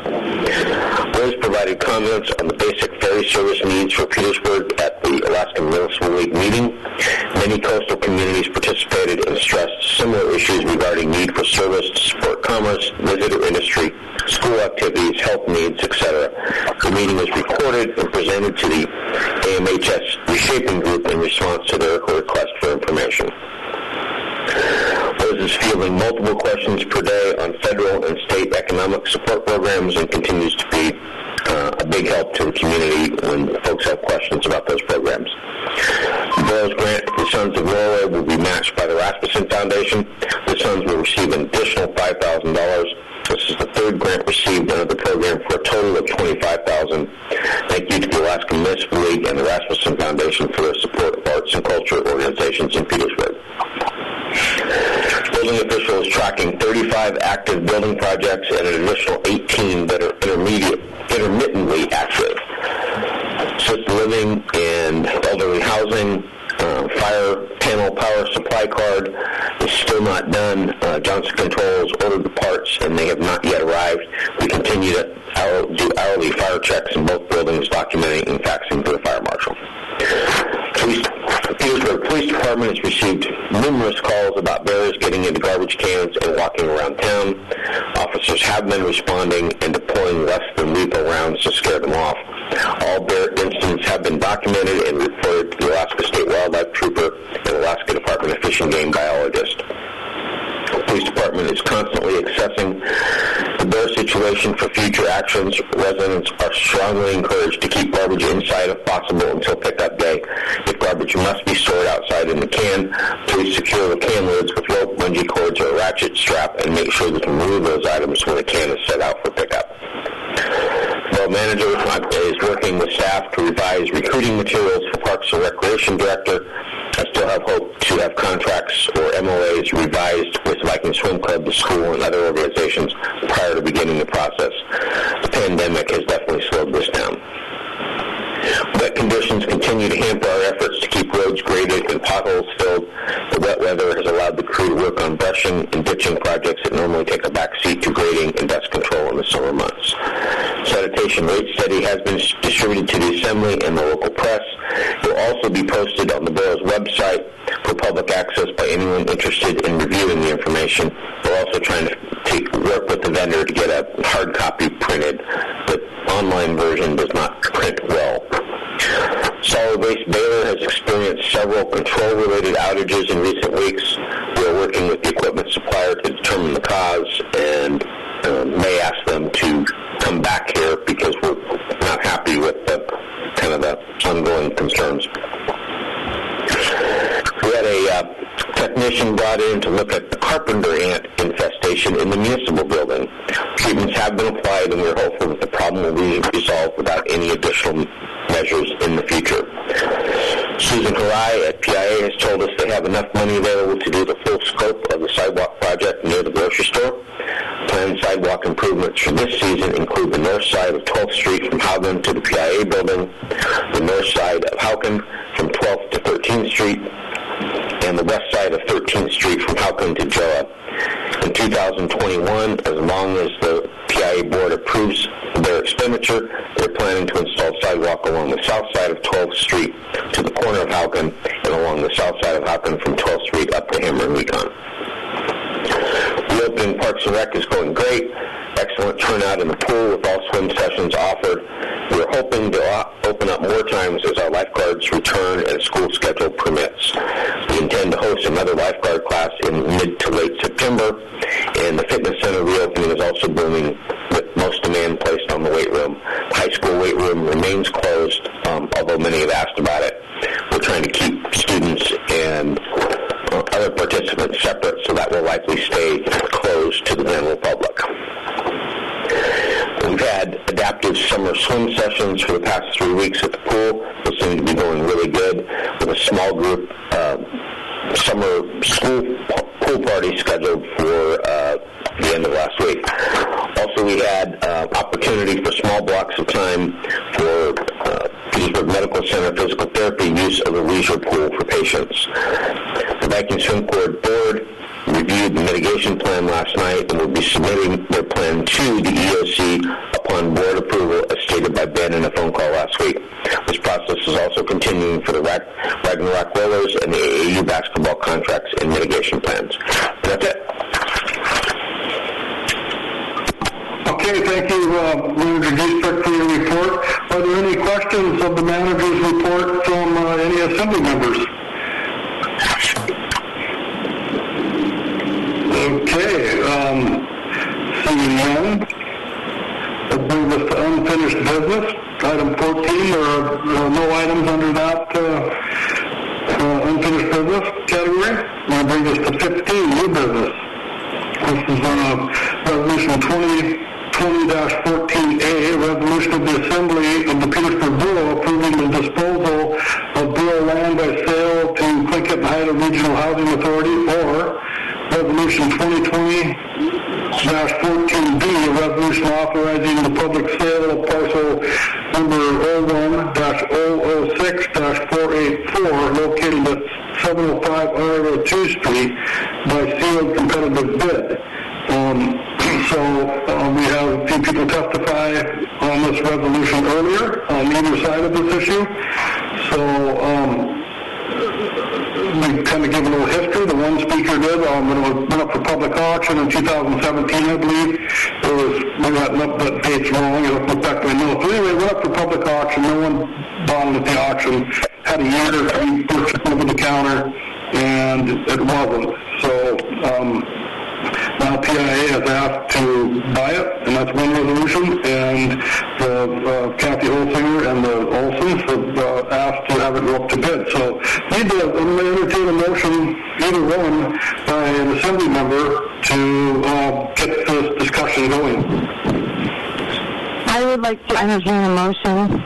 Rose provided comments on the basic ferry service needs for Petersburg at the Alaska Municipal League meeting. Many coastal communities participated and stressed similar issues regarding need for service to support commerce, visitor industry, school activities, health needs, etc. The meeting was recorded and presented to the AMHS Reshaping Group in response to their request for information. Rose is fielding multiple questions per day on federal and state economic support programs and continues to be a big help to the community when folks have questions about those programs. The Borough's grant to the Sons of Norway will be matched by the Rasmussen Foundation. The Sons will receive an additional $5,000. This is the third grant received under the program for a total of $25,000. Thank you to the Alaska Municipal League and the Rasmussen Foundation for their support of arts and culture organizations in Petersburg. Building officials tracking 35 active building projects and an additional 18 that are intermittently active. Assisted living and elderly housing, fire panel power supply card is still not done. Johnson Controls ordered the parts and they have not yet arrived. We continue to do hourly fire checks in both buildings, documenting and faxing to the fire marshal. Petersburg Police Department has received numerous calls about bears getting into garbage cans and walking around town. Officers have been responding and deploying less than lethal rounds to scare them off. All bear incidents have been documented and reported to the Alaska State Wildlife Trooper and Alaska Department of Fish and Game Biologist. The police department is constantly assessing the bear situation for future actions. Residents are strongly encouraged to keep garbage inside if possible until pickup day. If garbage must be stored outside in the can, please secure the can lids with rope, bungee cords, or a ratchet strap and make sure you can remove those items when the can is set out for pickup. The manager is working with staff to revise recruiting materials for Parks and Recreation Director. I still have hope to have contracts or MOAs revised with Viking Swim Club, the school, and other organizations prior to beginning the process. The pandemic has definitely slowed this down. Wet conditions continue to hamper our efforts to keep roads graded and potholes filled. The wet weather has allowed the crew to work on brushing and ditching projects that normally take a back seat to grading and dust control in the summer months. Sanitation rate study has been distributed to the Assembly and the local press. It will also be posted on the Borough's website for public access by anyone interested in reviewing the information. We're also trying to work with the vendor to get a hard copy printed. The online version does not print well. Solid Waste Baylor has experienced several control-related outages in recent weeks. We are working with the equipment supplier to determine the cause and may ask them to come back here because we're not happy with the ongoing concerns. We had a technician brought in to look at the carpenter ant infestation in the municipal building. Treatments have been applied, and we're hopeful that the problem will be resolved without any additional measures in the future. Susan Harai at PIA has told us they have enough money available to do the full scope of the sidewalk project near the grocery store. Planned sidewalk improvements for this season include the north side of 12th Street from Haugen to the PIA building, the north side of Haugen from 12th to 13th Street, and the west side of 13th Street from Haugen to Joa. In 2021, as long as the PIA board approves their expenditure, they're planning to install sidewalk along the south side of 12th Street to the corner of Haugen and along the south side of Haugen from 12th Street up to Hammer and Recon. Reopening Parks and Rec is going great. Excellent turnout in the pool with all swim sessions offered. We're hoping to open up more times as our lifeguards return and school schedule permits. We intend to host another lifeguard class in mid to late September, and the fitness center reopening is also booming with most demand placed on the weight room. The high school weight room remains closed, although many have asked about it. We're trying to keep students and other participants separate, so that will likely stay closed to the general public. We've had adaptive summer swim sessions for the past 3 weeks at the pool. Those seem to be going really good with a small group summer school pool party scheduled for the end of last week. Also, we had opportunity for small blocks of time for Petersburg Medical Center physical therapy use of the leisure pool for patients. The Viking Swim Club board reviewed the mitigation plan last night and will be submitting their plan to the EOC upon board approval, as stated by Ben in a phone call last week. This process is also continuing for the Ragnarok Rollers and the AAU basketball contracts and mitigation plans. That's it. Okay, thank you, Manager Giesbrecht, for your report. Are there any questions of the manager's report from any assembly members? Okay, seeing none, that brings us to unfinished business. Item 14, there are no items under that unfinished business category. That brings us to 15, new business. This is Resolution 2020-14A, resolution of the Assembly of the Petersburg Borough approving the disposal of borough land by sale to Plinkett and Haida Regional Housing Authority, or Resolution 2020-14B, a resolution authorizing the public sale of parcel number 01-006-484 located at 705 Iowa 2 Street by sealed competitive bid. We have a few people testify on this resolution earlier on either side of this issue. We kind of give a little history. The one speaker did, when it went up for public auction in 2017, I believe. Maybe I got the dates wrong. I'll look back to my notes. But anyway, it went up for public auction. No one bought it at the auction. Had a year to purchase over the counter, and it wasn't. So now PIA has asked to buy it, and that's one resolution. And Kathy Holsinger and the Olsons have asked to have it go up to bid. So I'm going to entertain a motion, either one, by an assembly member to get this discussion going. I would like to entertain a motion.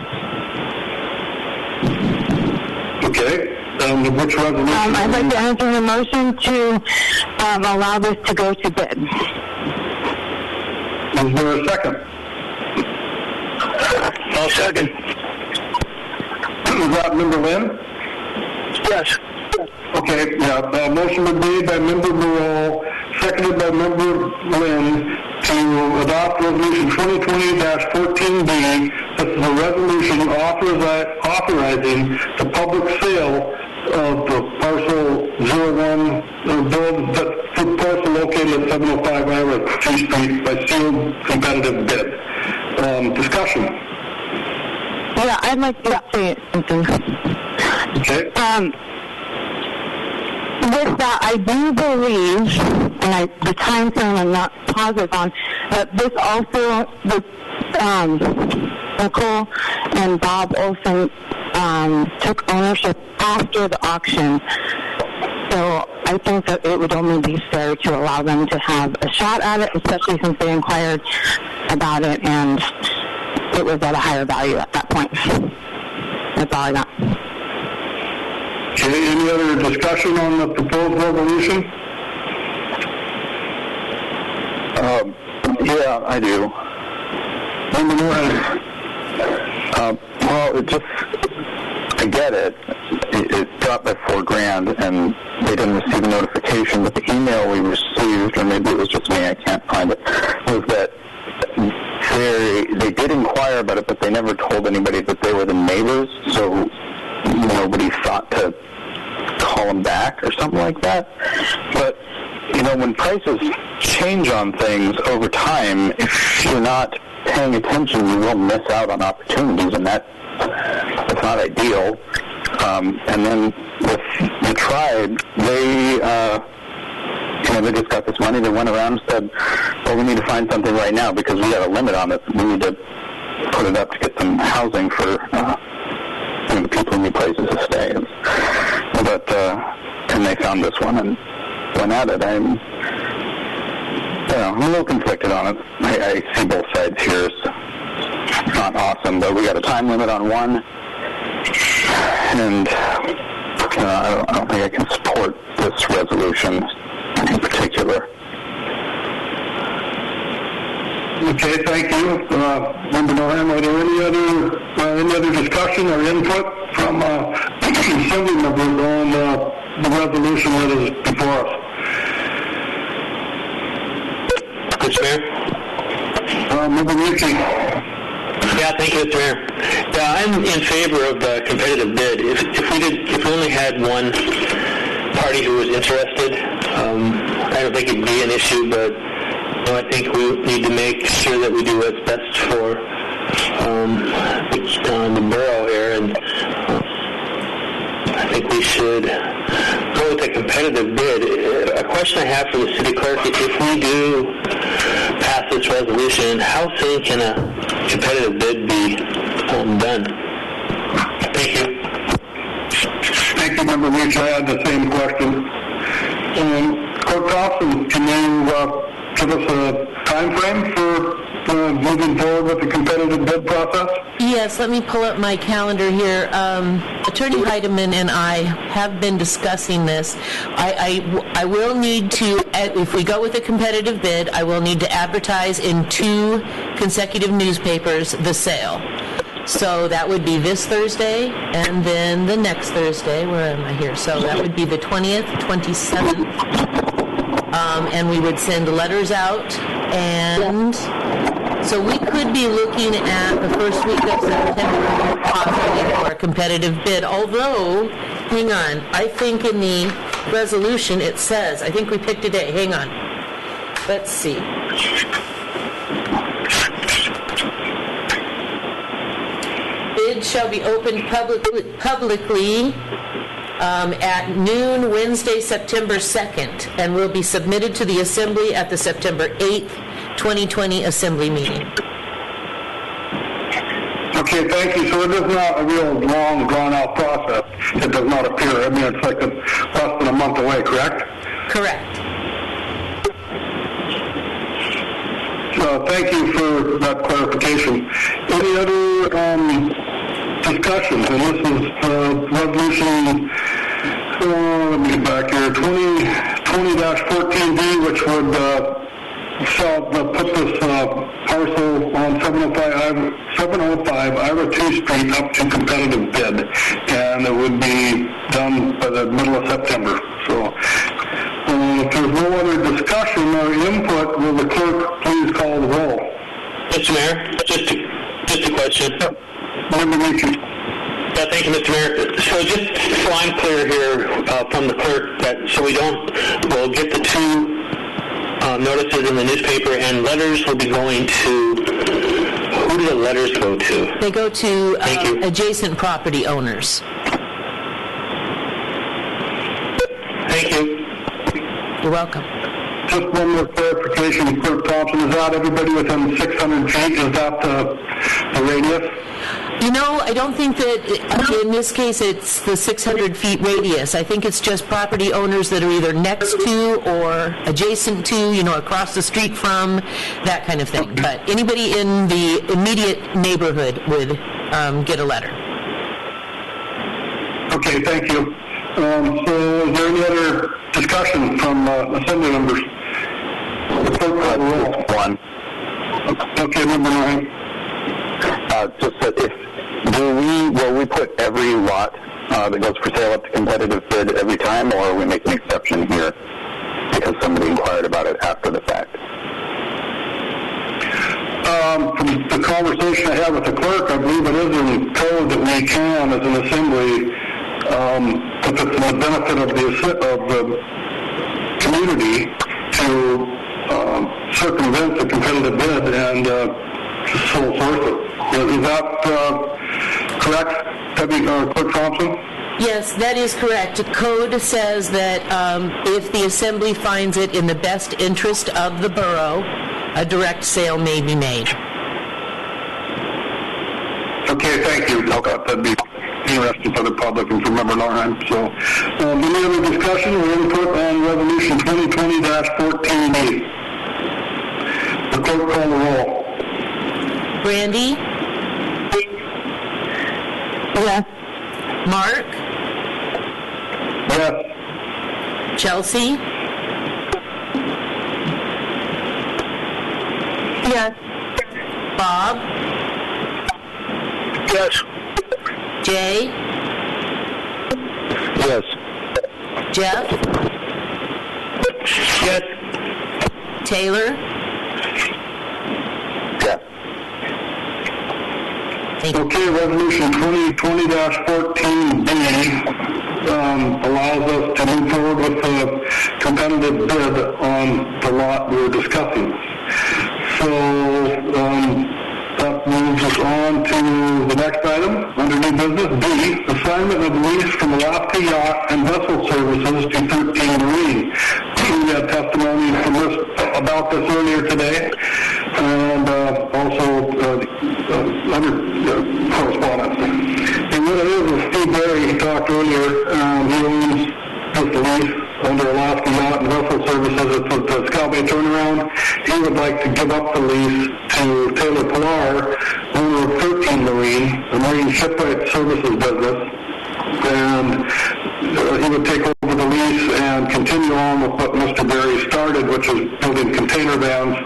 Okay. Which resolution? I'd like to entertain a motion to allow this to go to bid. Is there a second? I'll second. Is that Member Lynn? Yes. Okay, yeah. Motion was made by Member Borough, seconded by Member Lynn, to adopt Resolution 2020-14B. This is a resolution authorizing the public sale of the parcel 01, the parcel located at 705 Iowa 2 Street by sealed competitive bid. Discussion. Yeah, I'd like to say something. Okay. With that, I do believe, and the time frame I'm not positive on, that this also, Nicole and Bob Olson took ownership after the auction. So I think that it would only be fair to allow them to have a shot at it, especially since they inquired about it and it was at a higher value at that point. That's all I got. Okay, any other discussion on the proposed resolution? Yeah, I do. Well, I get it. It dropped by $4,000, and they didn't receive a notification. But the email we received, or maybe it was just me, I can't find it, was that they did inquire about it, but they never told anybody that they were the neighbors. So nobody thought to call them back or something like that. But when prices change on things over time, if you're not paying attention, you will miss out on opportunities, and that's not ideal. And then with the tribe, they just got this money. They went around and said, well, we need to find something right now because we got a limit on it. We need to put it up to get some housing for the people who need places to stay. And they found this one and went at it. I'm a little conflicted on it. I see both sides here. It's not awesome, but we got a time limit on one, and I don't think I can support this resolution in particular. Okay, thank you. Member Noham, are there any other discussion or input from assembly members on the resolution that is before us? Mr. Mayor? Member Ricci. Yeah, thank you, Mr. Mayor. Yeah, I'm in favor of the competitive bid. If we only had one party who was interested, I don't think it'd be an issue, but I think we need to make sure that we do what's best for the borough here, and I think we should go with a competitive bid. A question I have for the city clerk: if we do pass this resolution, how soon can a competitive bid be done? Thank you. Thank you, Member Rich. I had the same question. Clerk Thompson, can you give us a time frame for moving forward with the competitive bid process? Yes, let me pull up my calendar here. Attorney Heidemann and I have been discussing this. I will need to, if we go with a competitive bid, I will need to advertise in 2 consecutive newspapers the sale. So that would be this Thursday and then the next Thursday. Where am I here? So that would be the 20th, 27th. And we would send letters out. And so we could be looking at the first week of September possibly for a competitive bid. Although, hang on, I think in the resolution it says, I think we picked a day. Hang on. Let's see. Bids shall be opened publicly at noon Wednesday, September 2nd, and will be submitted to the Assembly at the September 8th, 2020 Assembly meeting. Okay, thank you. So it is not a real long, drawn-out process. It does not appear. I mean, it's like less than a month away, correct? Correct. Thank you for that clarification. Any other discussions? And this is resolution, let me get back here, 20-14B, which would put this parcel on 705 Ira 2 Street up to competitive bid, and it would be done by the middle of September. So if there's no other discussion or input, will the clerk please call the roll? Mr. Mayor, just a question. Member Meacham. Yeah, thank you, Mr. Mayor. So just so I'm clear here from the clerk, that so we'll get the 2 notices in the newspaper, and letters will be going to, who do the letters go to? They go to adjacent property owners. Thank you. You're welcome. Just one more clarification, Clerk Thompson. Is that everybody within 600 feet? Is that the radius? You know, I don't think that in this case it's the 600 feet radius. I think it's just property owners that are either next to or adjacent to, across the street from, that kind of thing. But anybody in the immediate neighborhood would get a letter. Okay, thank you. So is there any other discussion from Assembly members? One. Okay, Member Ryan. Just that will we put every lot that goes for sale up to competitive bid every time, or we make an exception here because somebody inquired about it after the fact? From the conversation I had with the clerk, I believe it is in code that we can, as an assembly, if it's for the benefit of the community, to circumvent the competitive bid and sole source it. Is that correct, Clerk Thompson? Yes, that is correct. Code says that if the Assembly finds it in the best interest of the borough, a direct sale may be made. Okay, thank you. Okay, that'd be interesting for the public and for Member Norheim. So, any other discussion or input on Resolution 2020-14B? The clerk call the roll. Brandy? Yes. Mark? Yes. Chelsea? Yes. Bob? Yes. Jay? Yes. Jeff? Yes. Taylor? Yes. Thank you. Okay, Resolution 2020-14B allows us to move forward with a competitive bid on the lot we're discussing. So that moves us on to the next item under new business. B, assignment of lease from Alaska Yacht and Vessel Services to 13 Marine. We had testimony from about this earlier today, and also other correspondence. And what it is Steve Berry, he talked earlier, he owns this lease under Alaska Yacht and Vessel Services. It's with the Scout Bay Turnaround. would like to give up the lease to Taylor Pilar, owner of 13 Marine, a marine shipwright services business, and he would take over the lease and continue on with what Mr. Berry started, which is building container vans,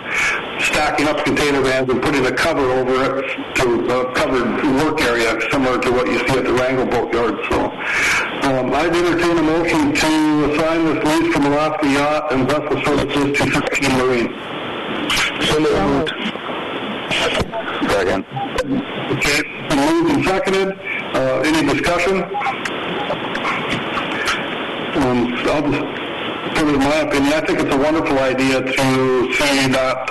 stacking up container vans and putting a cover over it to a covered work area similar to what you see at the Wrangell Boatyard. So I'd entertain a motion to assign this lease from Alaska Yacht and Vessel Services to 13 Marine. So moved. Second. Okay, moved and seconded. Any discussion? I'll just put it in my opinion. I think it's a wonderful idea to see that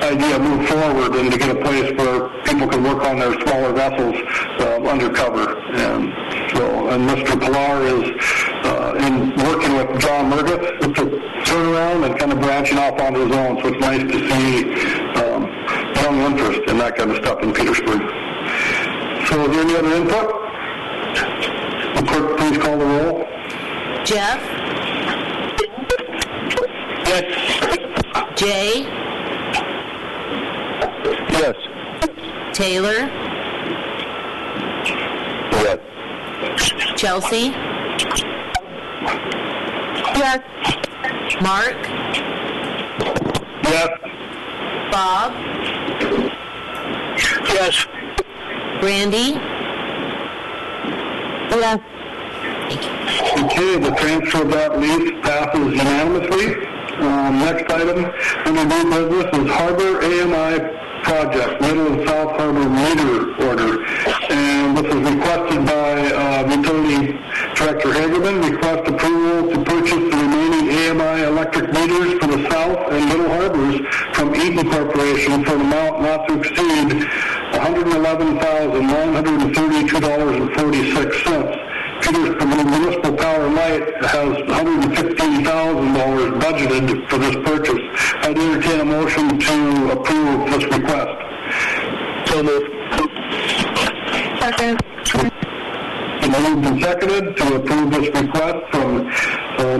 idea move forward and to get a place where people can work on their smaller vessels undercover. And Mr. Pilar is in working with John Murgath with the turnaround and kind of branching off on his own. So it's nice to see young interest in that kind of stuff in Petersburg. So is there any other input? The clerk, please call the roll. Jeff? Yes. Jay? Yes. Taylor? Yes. Chelsea? Yes. Mark? Yes. Bob? Yes. Brandy? Yes. Okay, the transfer of that lease passes unanimously. Next item under new business is Harbor AMI project, Middle and South Harbor meter order. And this is requested by Utility Director Hagerman, request approval to purchase the remaining AMI electric meters for the South and Middle Harbors from Eaton Corporation for an amount not to exceed $111,932.46. Petersburg Municipal Power and Light has $115,000 budgeted for this purchase. I'd entertain a motion to approve this request. So moved. Second. Moved and seconded to approve this request from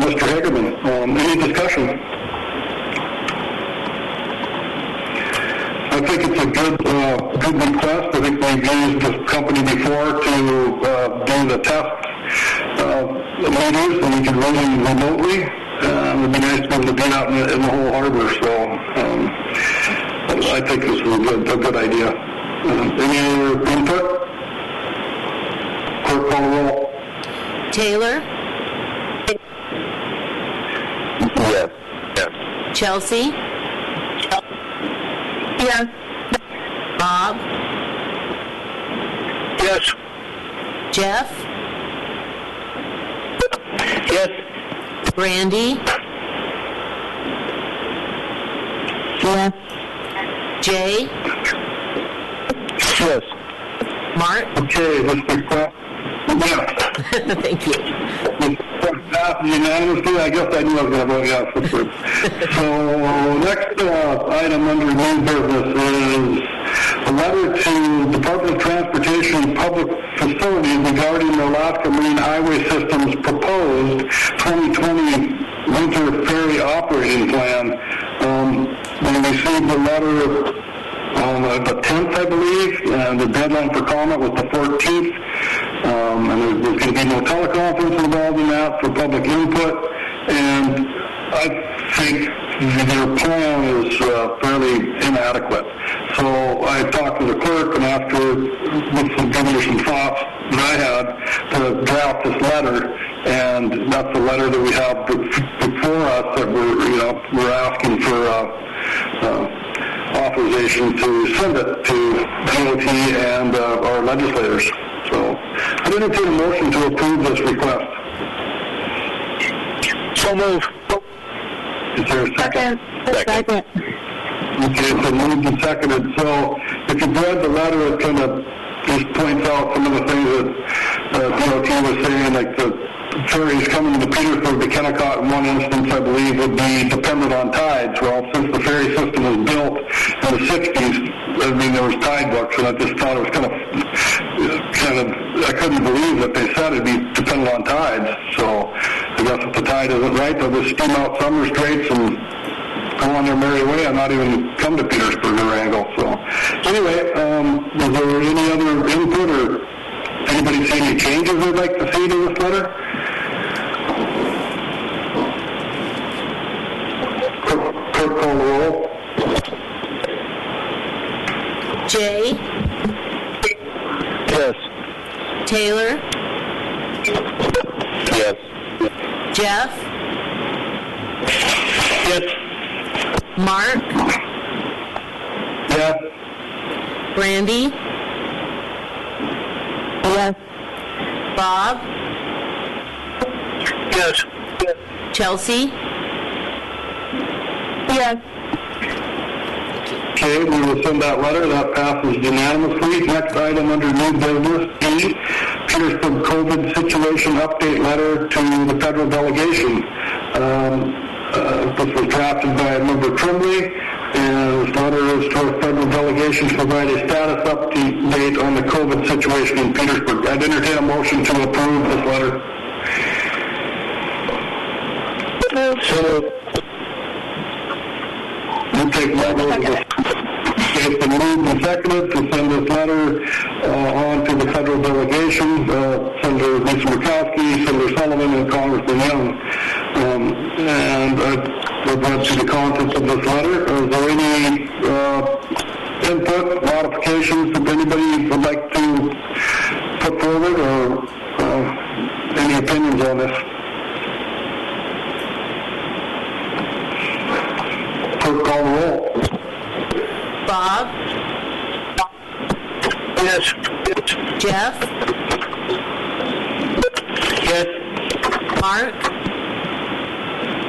Mr. Hagerman. Any discussion? I think it's a good request. I think we've used this company before to do the test meters, and we can run them remotely. It would be nice to be able to do that in the whole harbor. So I think this is a good idea. Any other input? Clerk, call the roll. Taylor? Yes. Yes. Chelsea? Yes. Bob? Yes. Jeff? Yes. Brandy? Yes. Jay? Yes. Mark? Okay, this request. Yes. Thank you. Unanimously, I guess I knew I was going to vote yes. So next item under new business is a letter to Department of Transportation Public Facilities regarding the Alaska Marine Highway System's proposed 2020 winter ferry operating plan. We received the letter on the 10th, I believe, and the deadline for comment was the 14th. And there's going to be no teleconference involved in that for public input. And I think their plan is fairly inadequate. So I talked to the clerk, and after giving her some thoughts that I had to draft this letter, and that's the letter that we have before us that we're asking for authorization to send it to DOT and our legislators. So I entertain a motion to approve this request. So move. Is there a second? Second. Okay, so moved and seconded. So if you've read the letter, it kind of just points out some of the things that DOT was saying, like the ferries coming to Petersburg to Kennecott in one instance, I believe, would be dependent on tides. Well, since the ferry system was built in the 60s, there was tide books, and I just thought it was kind of, I couldn't believe that they said it'd be dependent on tides. So I guess if the tide isn't right, they'll just steam out summer straits and go on their merry way and not even come to Petersburg or Wrangell. So anyway, is there any other input or anybody see any changes they'd like to see to this letter? Clerk, call the roll. Jay? Yes. Taylor? Yes. Jeff? Yes. Mark? Yes. Brandy? Yes. Bob? Yes. Chelsea? Yes. Okay, we will send that letter. That passes unanimously. Next item under new business, D, Petersburg COVID situation update letter to the federal delegation. This was drafted by Member Trimley, and this letter is to our federal delegation to provide a status update on the COVID situation in Petersburg. I'd entertain a motion to approve this letter. So we'll take that. It's been moved and seconded to send this letter on to the federal delegation, Senator Lisa Murkowski, Senator Sullivan, and Congressman Young. And we'll go to the contents of this letter. Is there any input, modifications that anybody would like to put forward, or any opinions on this? Clerk, call the roll. Bob? Yes. Jeff? Yes. Mark?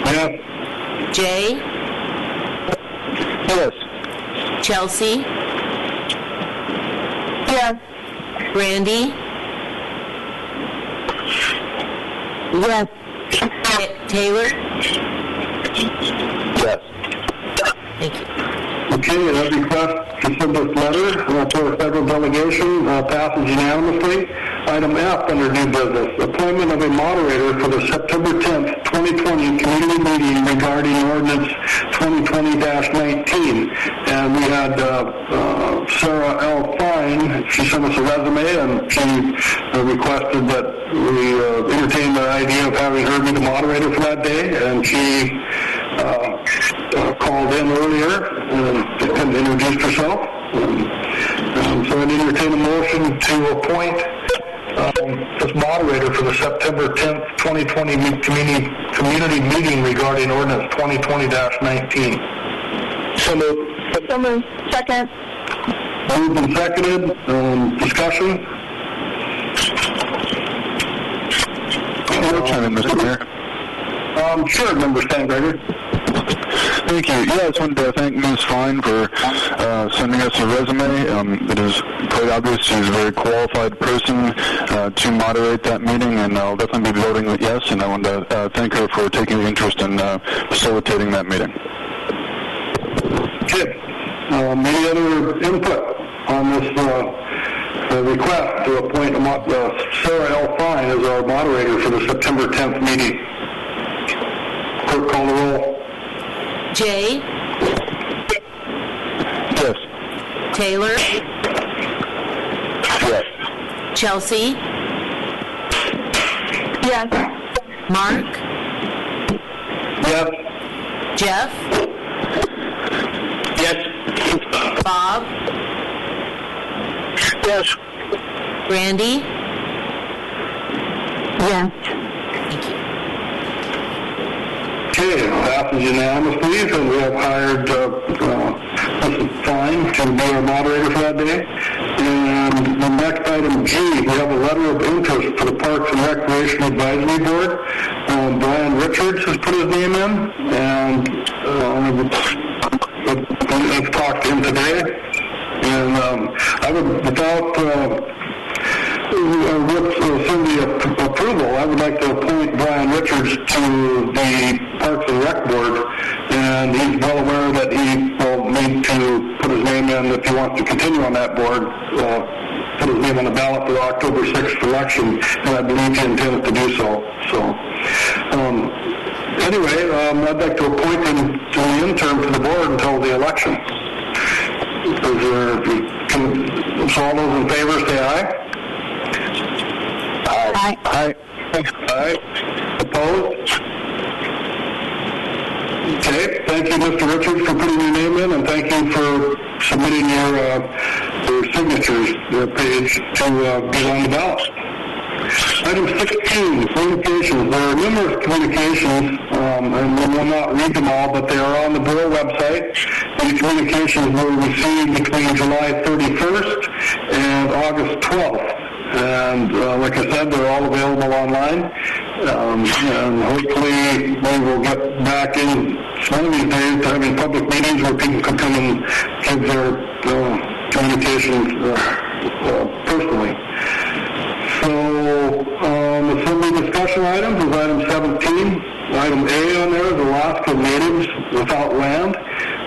Yes. Jay? Yes. Chelsea? Yes. Brandy? Yes. Taylor? Yes. Thank you. Okay, that request to send this letter to our federal delegation passes unanimously. Item F under new business, appointment of a moderator for the September 10th, 2020 community meeting regarding ordinance 2020-19. And we had Sarah L. Fine. She sent us a resume, and she requested that we entertain the idea of having her be the moderator for that day. And she called in earlier and introduced herself. So I'd entertain a motion to appoint this moderator for the September 10th, 2020 community meeting regarding ordinance 2020-19. So moved. So moved. Second. Moved and seconded. Discussion? Mr. Mayor. Sure, Member Stan Gregory. Thank you. Yeah, I just wanted to thank Ms. Fine for sending us a resume. It is quite obvious she's a very qualified person to moderate that meeting, and I'll definitely be voting with yes, and I want to thank her for taking interest in facilitating that meeting. Okay. Any other input on this request to appoint Sarah L. Fine as our moderator for the September 10th meeting? Clerk, call the roll. Jay? Yes. Taylor? Yes. Chelsea? Yes. Mark? Yes. Jeff? Yes. Bob? Yes. Brandy? Yes. Thank you. Okay, it passes unanimously, and we have hired Mrs. Fine to be our moderator for that day. And the next item, G, we have a letter of interest for the Parks and Recreation Advisory Board. Brian Richards has put his name in, and I've talked to him today. And I would, without with Cindy's approval, I would like to appoint Brian Richards to the Parks and Rec Board, and he's well aware that he will need to put his name in if he wants to continue on that board, put his name on the ballot for the October 6th election, and I believe he intends to do so. So, Anyway, I'd like to appoint him to the interim to the board until the election. So all those in favor say aye. Aye. Aye. Aye. Opposed? Okay, thank you, Mr. Richards, for putting your name in, and thank you for submitting your signatures, your page, to get on the ballot. Item 16, communications. There are numerous communications, and we will not read them all, but they are on the Borough website. These communications were received between July 31st and August 12th. And like I said, they're all available online. And hopefully we will get back in one of these days to having public meetings where people can come and give their communications personally. So, assembly discussion items is item 17. Item A on there is Alaska Natives Without Land.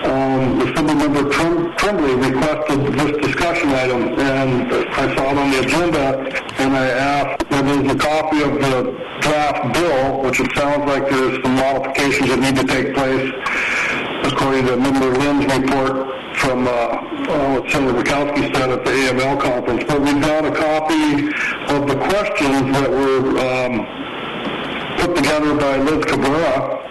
Assembly member Tremblay requested this discussion item, and I saw it on the agenda, and I asked, there's a copy of the draft bill, which it sounds like there's some modifications that need to take place, according to Member Lynn's report from what Senator Murkowski said at the AML conference. But we've got a copy of the questions that were put together by Liz Cabrera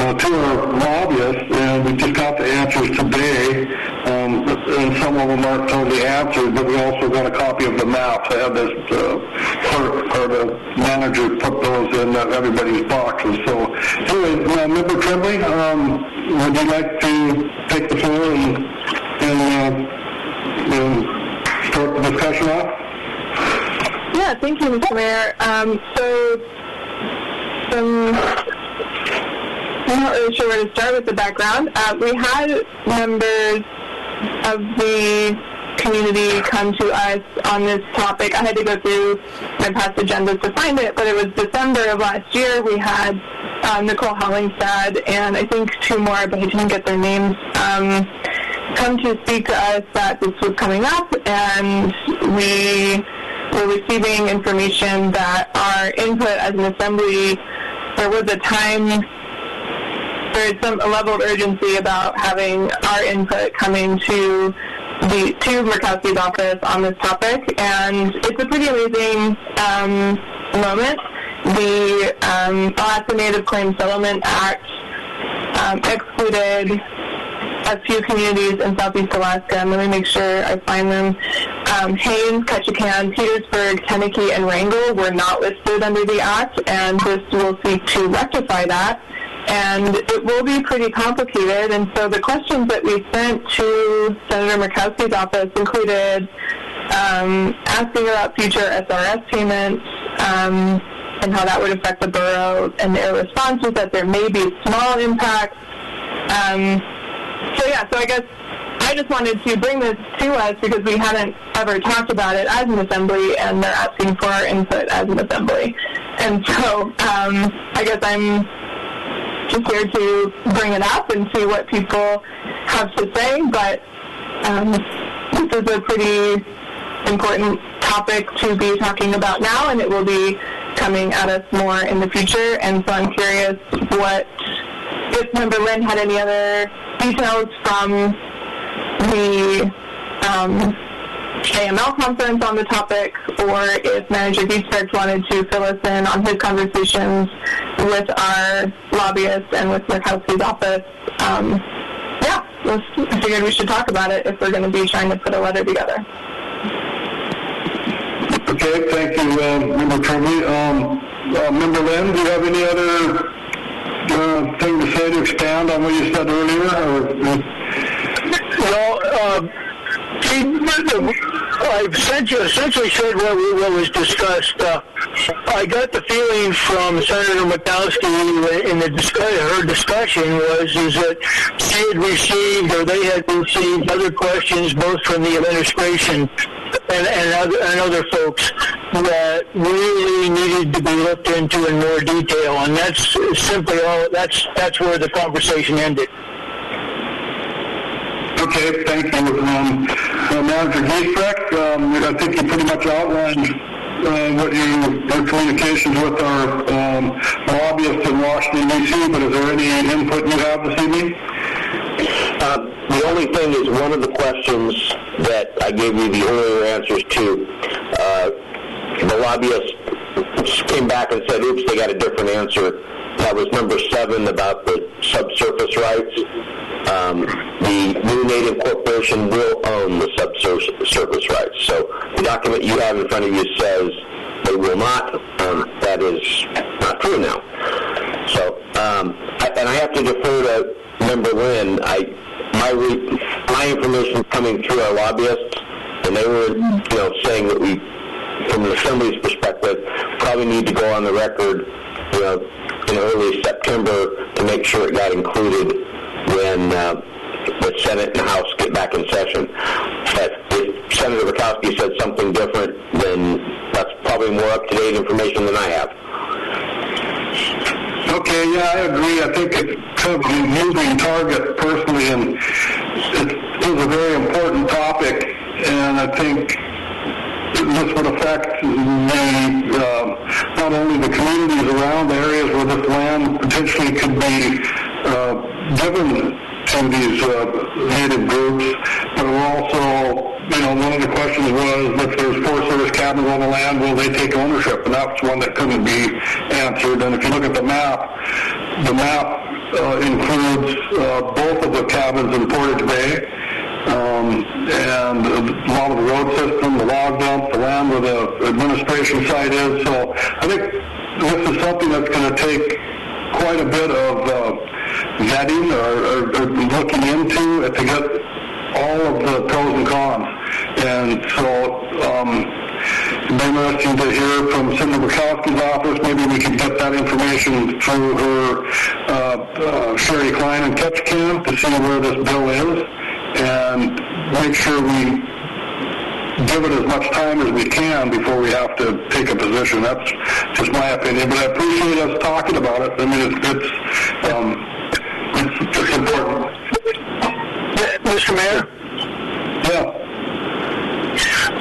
to our lobbyists, and we just got the answers today, and some of them aren't totally answered, but we also got a copy of the maps. I had this clerk or the manager put those in everybody's boxes. So anyway, Member Tremblay, would you like to take the floor and start the discussion off? Yeah, thank you, Mr. Mayor. I'm not really sure where to start with the background. We had members of the community come to us on this topic. I had to go through my past agendas to find it, but it was December of last year. We had Nicole Hollingstad and I think two more, but I didn't get their names, come to speak to us that this was coming up, and we were receiving information that our input as an assembly, there was a level of urgency about having our input coming to Murkowski's office on this topic, and it's a pretty amazing moment. The Alaska Native Claims Settlement Act excluded a few communities in Southeast Alaska, and let me make sure I find them. Haines, Ketchikan, Petersburg, Teneke, and Wrangell were not listed under the Act, and this will seek to rectify that. And it will be pretty complicated, and so the questions that we sent to Senator Murkowski's office included asking about future SRS payments and how that would affect the borough, and their response was that there may be small impacts. So I guess I just wanted to bring this to us because we haven't ever talked about it as an assembly, and they're asking for our input as an assembly. And so I guess I'm just here to bring it up and see what people have to say, but this is a pretty important topic to be talking about now, and it will be coming at us more in the future, and so I'm curious if Member Lynn had any other details from the AML conference on the topic, or if Manager Dietrich wanted to fill us in on his conversations with our lobbyists and with Murkowski's office. I figured we should talk about it if we're going to be trying to put a letter together. Okay, thank you, Member Tremblay. Member Lynn, do you have any other thing to say to expand on what you said earlier? I've essentially said what was discussed. I got the feeling from Senator Murkowski in her discussion is that she had received, or they had received, other questions both from the administration and other folks that really needed to be looked into in more detail, and that's simply all. That's where the conversation ended. Okay, thank you. Manager Dietrich, I think you pretty much outlined what your communications with our lobbyists in Washington, D.C., but is there any input you have this evening? The only thing is one of the questions that I gave you the earlier answers to, the lobbyists came back and said, oops, they got a different answer. That was number 7 about the subsurface rights. The new native corporation will own the subsurface rights. So the document you have in front of you says they will not. That is not true now. So, and I have to defer to Member Lynn. My information is coming through our lobbyists, and they were, saying that we, from the Assembly's perspective, probably need to go on the record, in early September to make sure it got included when the Senate and House get back in session. But if Senator Bukowski said something different, then that's probably more up-to-date information than I have. Okay, yeah, I agree. I think it's kind of a moving target personally, and it is a very important topic, and I think this would affect not only the communities around the areas where this land potentially could be given to these native groups, but also, one of the questions was if there's Forest Service cabins on the land, will they take ownership? And that's one that couldn't be answered. And if you look at the map includes both of the cabins in Portage Bay, and a lot of the road system, the log dump, the land where the administration site is. So I think this is something that's going to take quite a bit of vetting or looking into to get all of the pros and cons. And so it'd be interesting to hear from Senator Bukowski's office. Maybe we could get that information through her Sherry Klein and Ketchikan to see where this bill is, and make sure we give it as much time as we can before we have to take a position. That's just my opinion, but I appreciate us talking about it. I mean, it's important. Mr. Mayor? Yeah.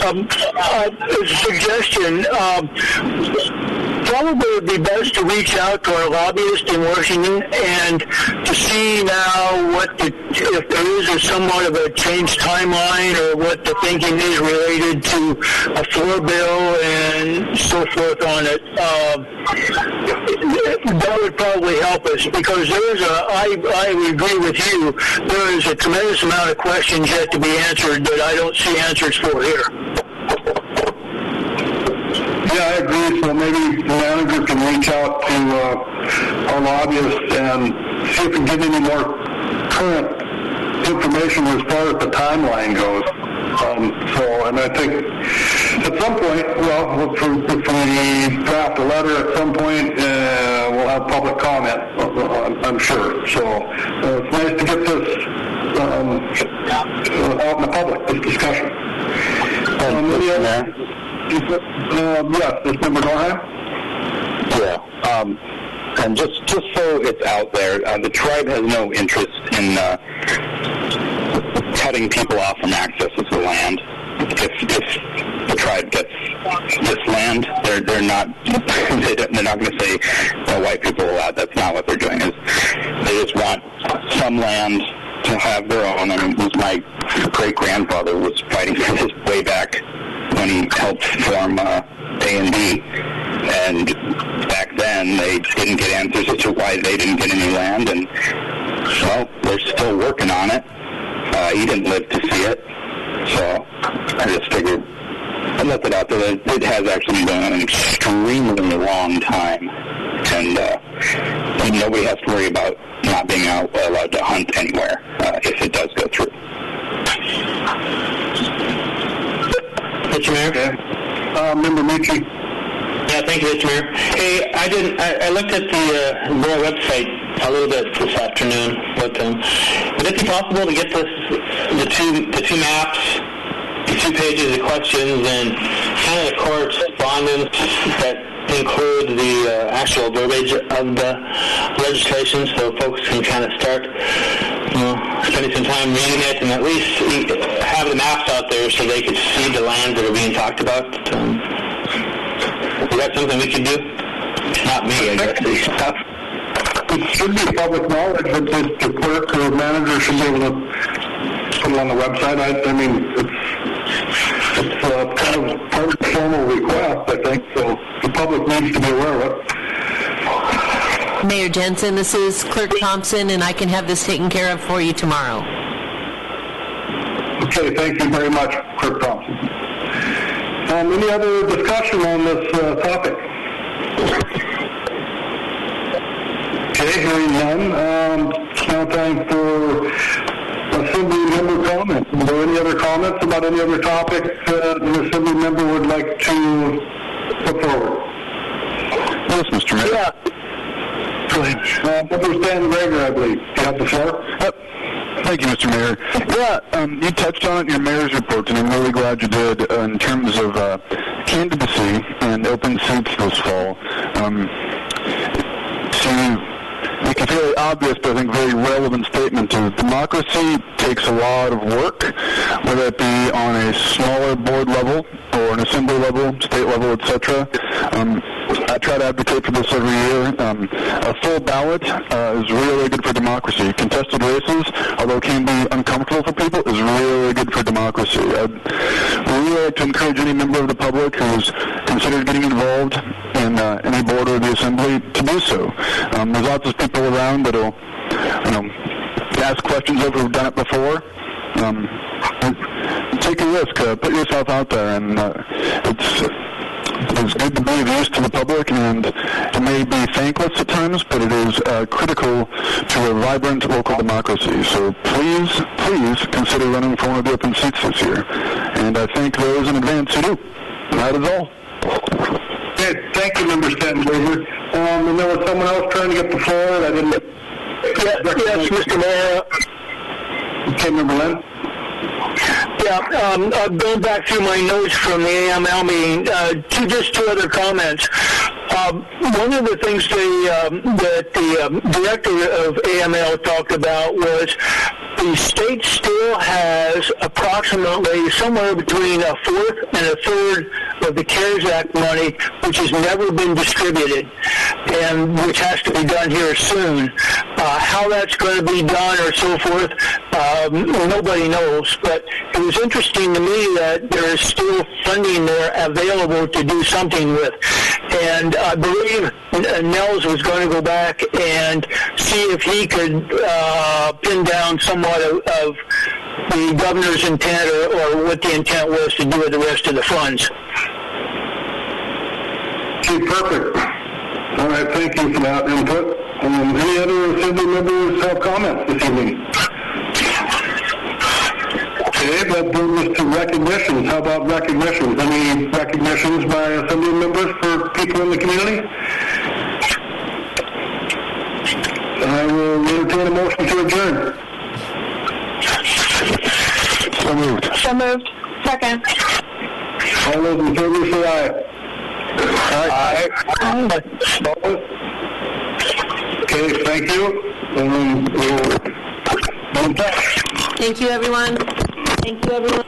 A suggestion, probably would be best to reach out to our lobbyists in Washington and to see now if there is somewhat of a changed timeline or what the thinking is related to a floor bill and so forth on it. That would probably help us, because I would agree with you, there is a tremendous amount of questions yet to be answered that I don't see answers for here. Yeah, I agree. So maybe the manager can reach out to our lobbyists and see if we can get any more current information as far as the timeline goes. And I think at some point, if we draft a letter at some point, we'll have public comment, I'm sure. So it's nice to get this out in the public, this discussion. Yes, this member Norheim? Yeah. And just so it's out there, the tribe has no interest in cutting people off from access to the land. If the tribe gets this land, they're not going to say white people allowed. That's not what they're doing. Is they just want some land to have their own. I mean, my great-grandfather was fighting for this way back when he helped form A&D, and back then they didn't get answers as to why they didn't get any land, and well, they're still working on it. He didn't live to see it, so I just figured I'd let it out there. It has actually been going on an extremely long time, and nobody has to worry about not being allowed to hunt anywhere if it does go through. Mr. Mayor? Member Michi. Yeah, thank you, Mr. Mayor. Hey, I looked at the Borough website a little bit this afternoon, but would it be possible to get the two maps, the 2 pages of questions, and kind of the correspondence that include the actual verbiage of the legislation, so folks can kind of start spending some time reading it, and at least have the maps out there so they could see the lands that are being talked about? that something we can do? Not me, I guess. It should be public knowledge that the clerk or manager should be able to put it on the website. I mean, it's kind of part of the formal request, I think, so the public needs to be aware of it. Mayor Jensen, this is Clerk Thompson, and I can have this taken care of for you tomorrow. Okay, thank you very much, Clerk Thompson. Any other discussion on this topic? Okay, hearing none. It's now time for Assembly member comments. Are there any other comments about any other topic an Assembly member would like to put forward? Yes, Mr. Mayor. Yeah. Go ahead. Member Stan Greger, I believe. You have the floor. Yep. Thank you, Mr. Mayor. Yeah, you touched on it in your mayor's report, and I'm really glad you did, in terms of candidacy and open seats this fall. Make a fairly obvious, but I think very relevant statement is democracy takes a lot of work, whether it be on a smaller board level or an assembly level, state level, etc. I try to advocate for this every year. A full ballot is really good for democracy. Contested races, although it can be uncomfortable for people, is really good for democracy. I'd really like to encourage any member of the public who's considered getting involved in any board or the assembly to do so. There's lots of people around that'll, ask questions of who've done it before. Take a risk, put yourself out there, and it's good to be of use to the public, and it may be thankless at times, but it is critical to a vibrant local democracy. So please consider running for one of the open seats this year. And I thank those in advance who do. That is all. Okay, thank you, Member Stanton-Blazer. And there was someone else trying to get the floor, and I didn't... Yes, Mr. Mayor. Okay, Member Lynn. Yeah, going back through my notes from the AML meeting, just two other comments. One of the things that the director of AML talked about was the state still has approximately somewhere between a fourth and a third of the CARES Act money, which has never been distributed, and which has to be done here soon. How that's going to be done or so forth, nobody knows, but it was interesting to me that there is still funding there available to do something with. And I believe Nels was going to go back and see if he could pin down somewhat of the governor's intent or what the intent was to do with the rest of the funds. Okay, perfect. All right, thank you for that input. Any other assembly members have comments this evening? Okay, that brings us to recognitions. How about recognitions? Any recognitions by assembly members for people in the community? I will entertain a motion to adjourn. So moved. So moved. Second. All those in favor say aye. Aye. Okay, thank you. Thank you, everyone. Thank you, everyone.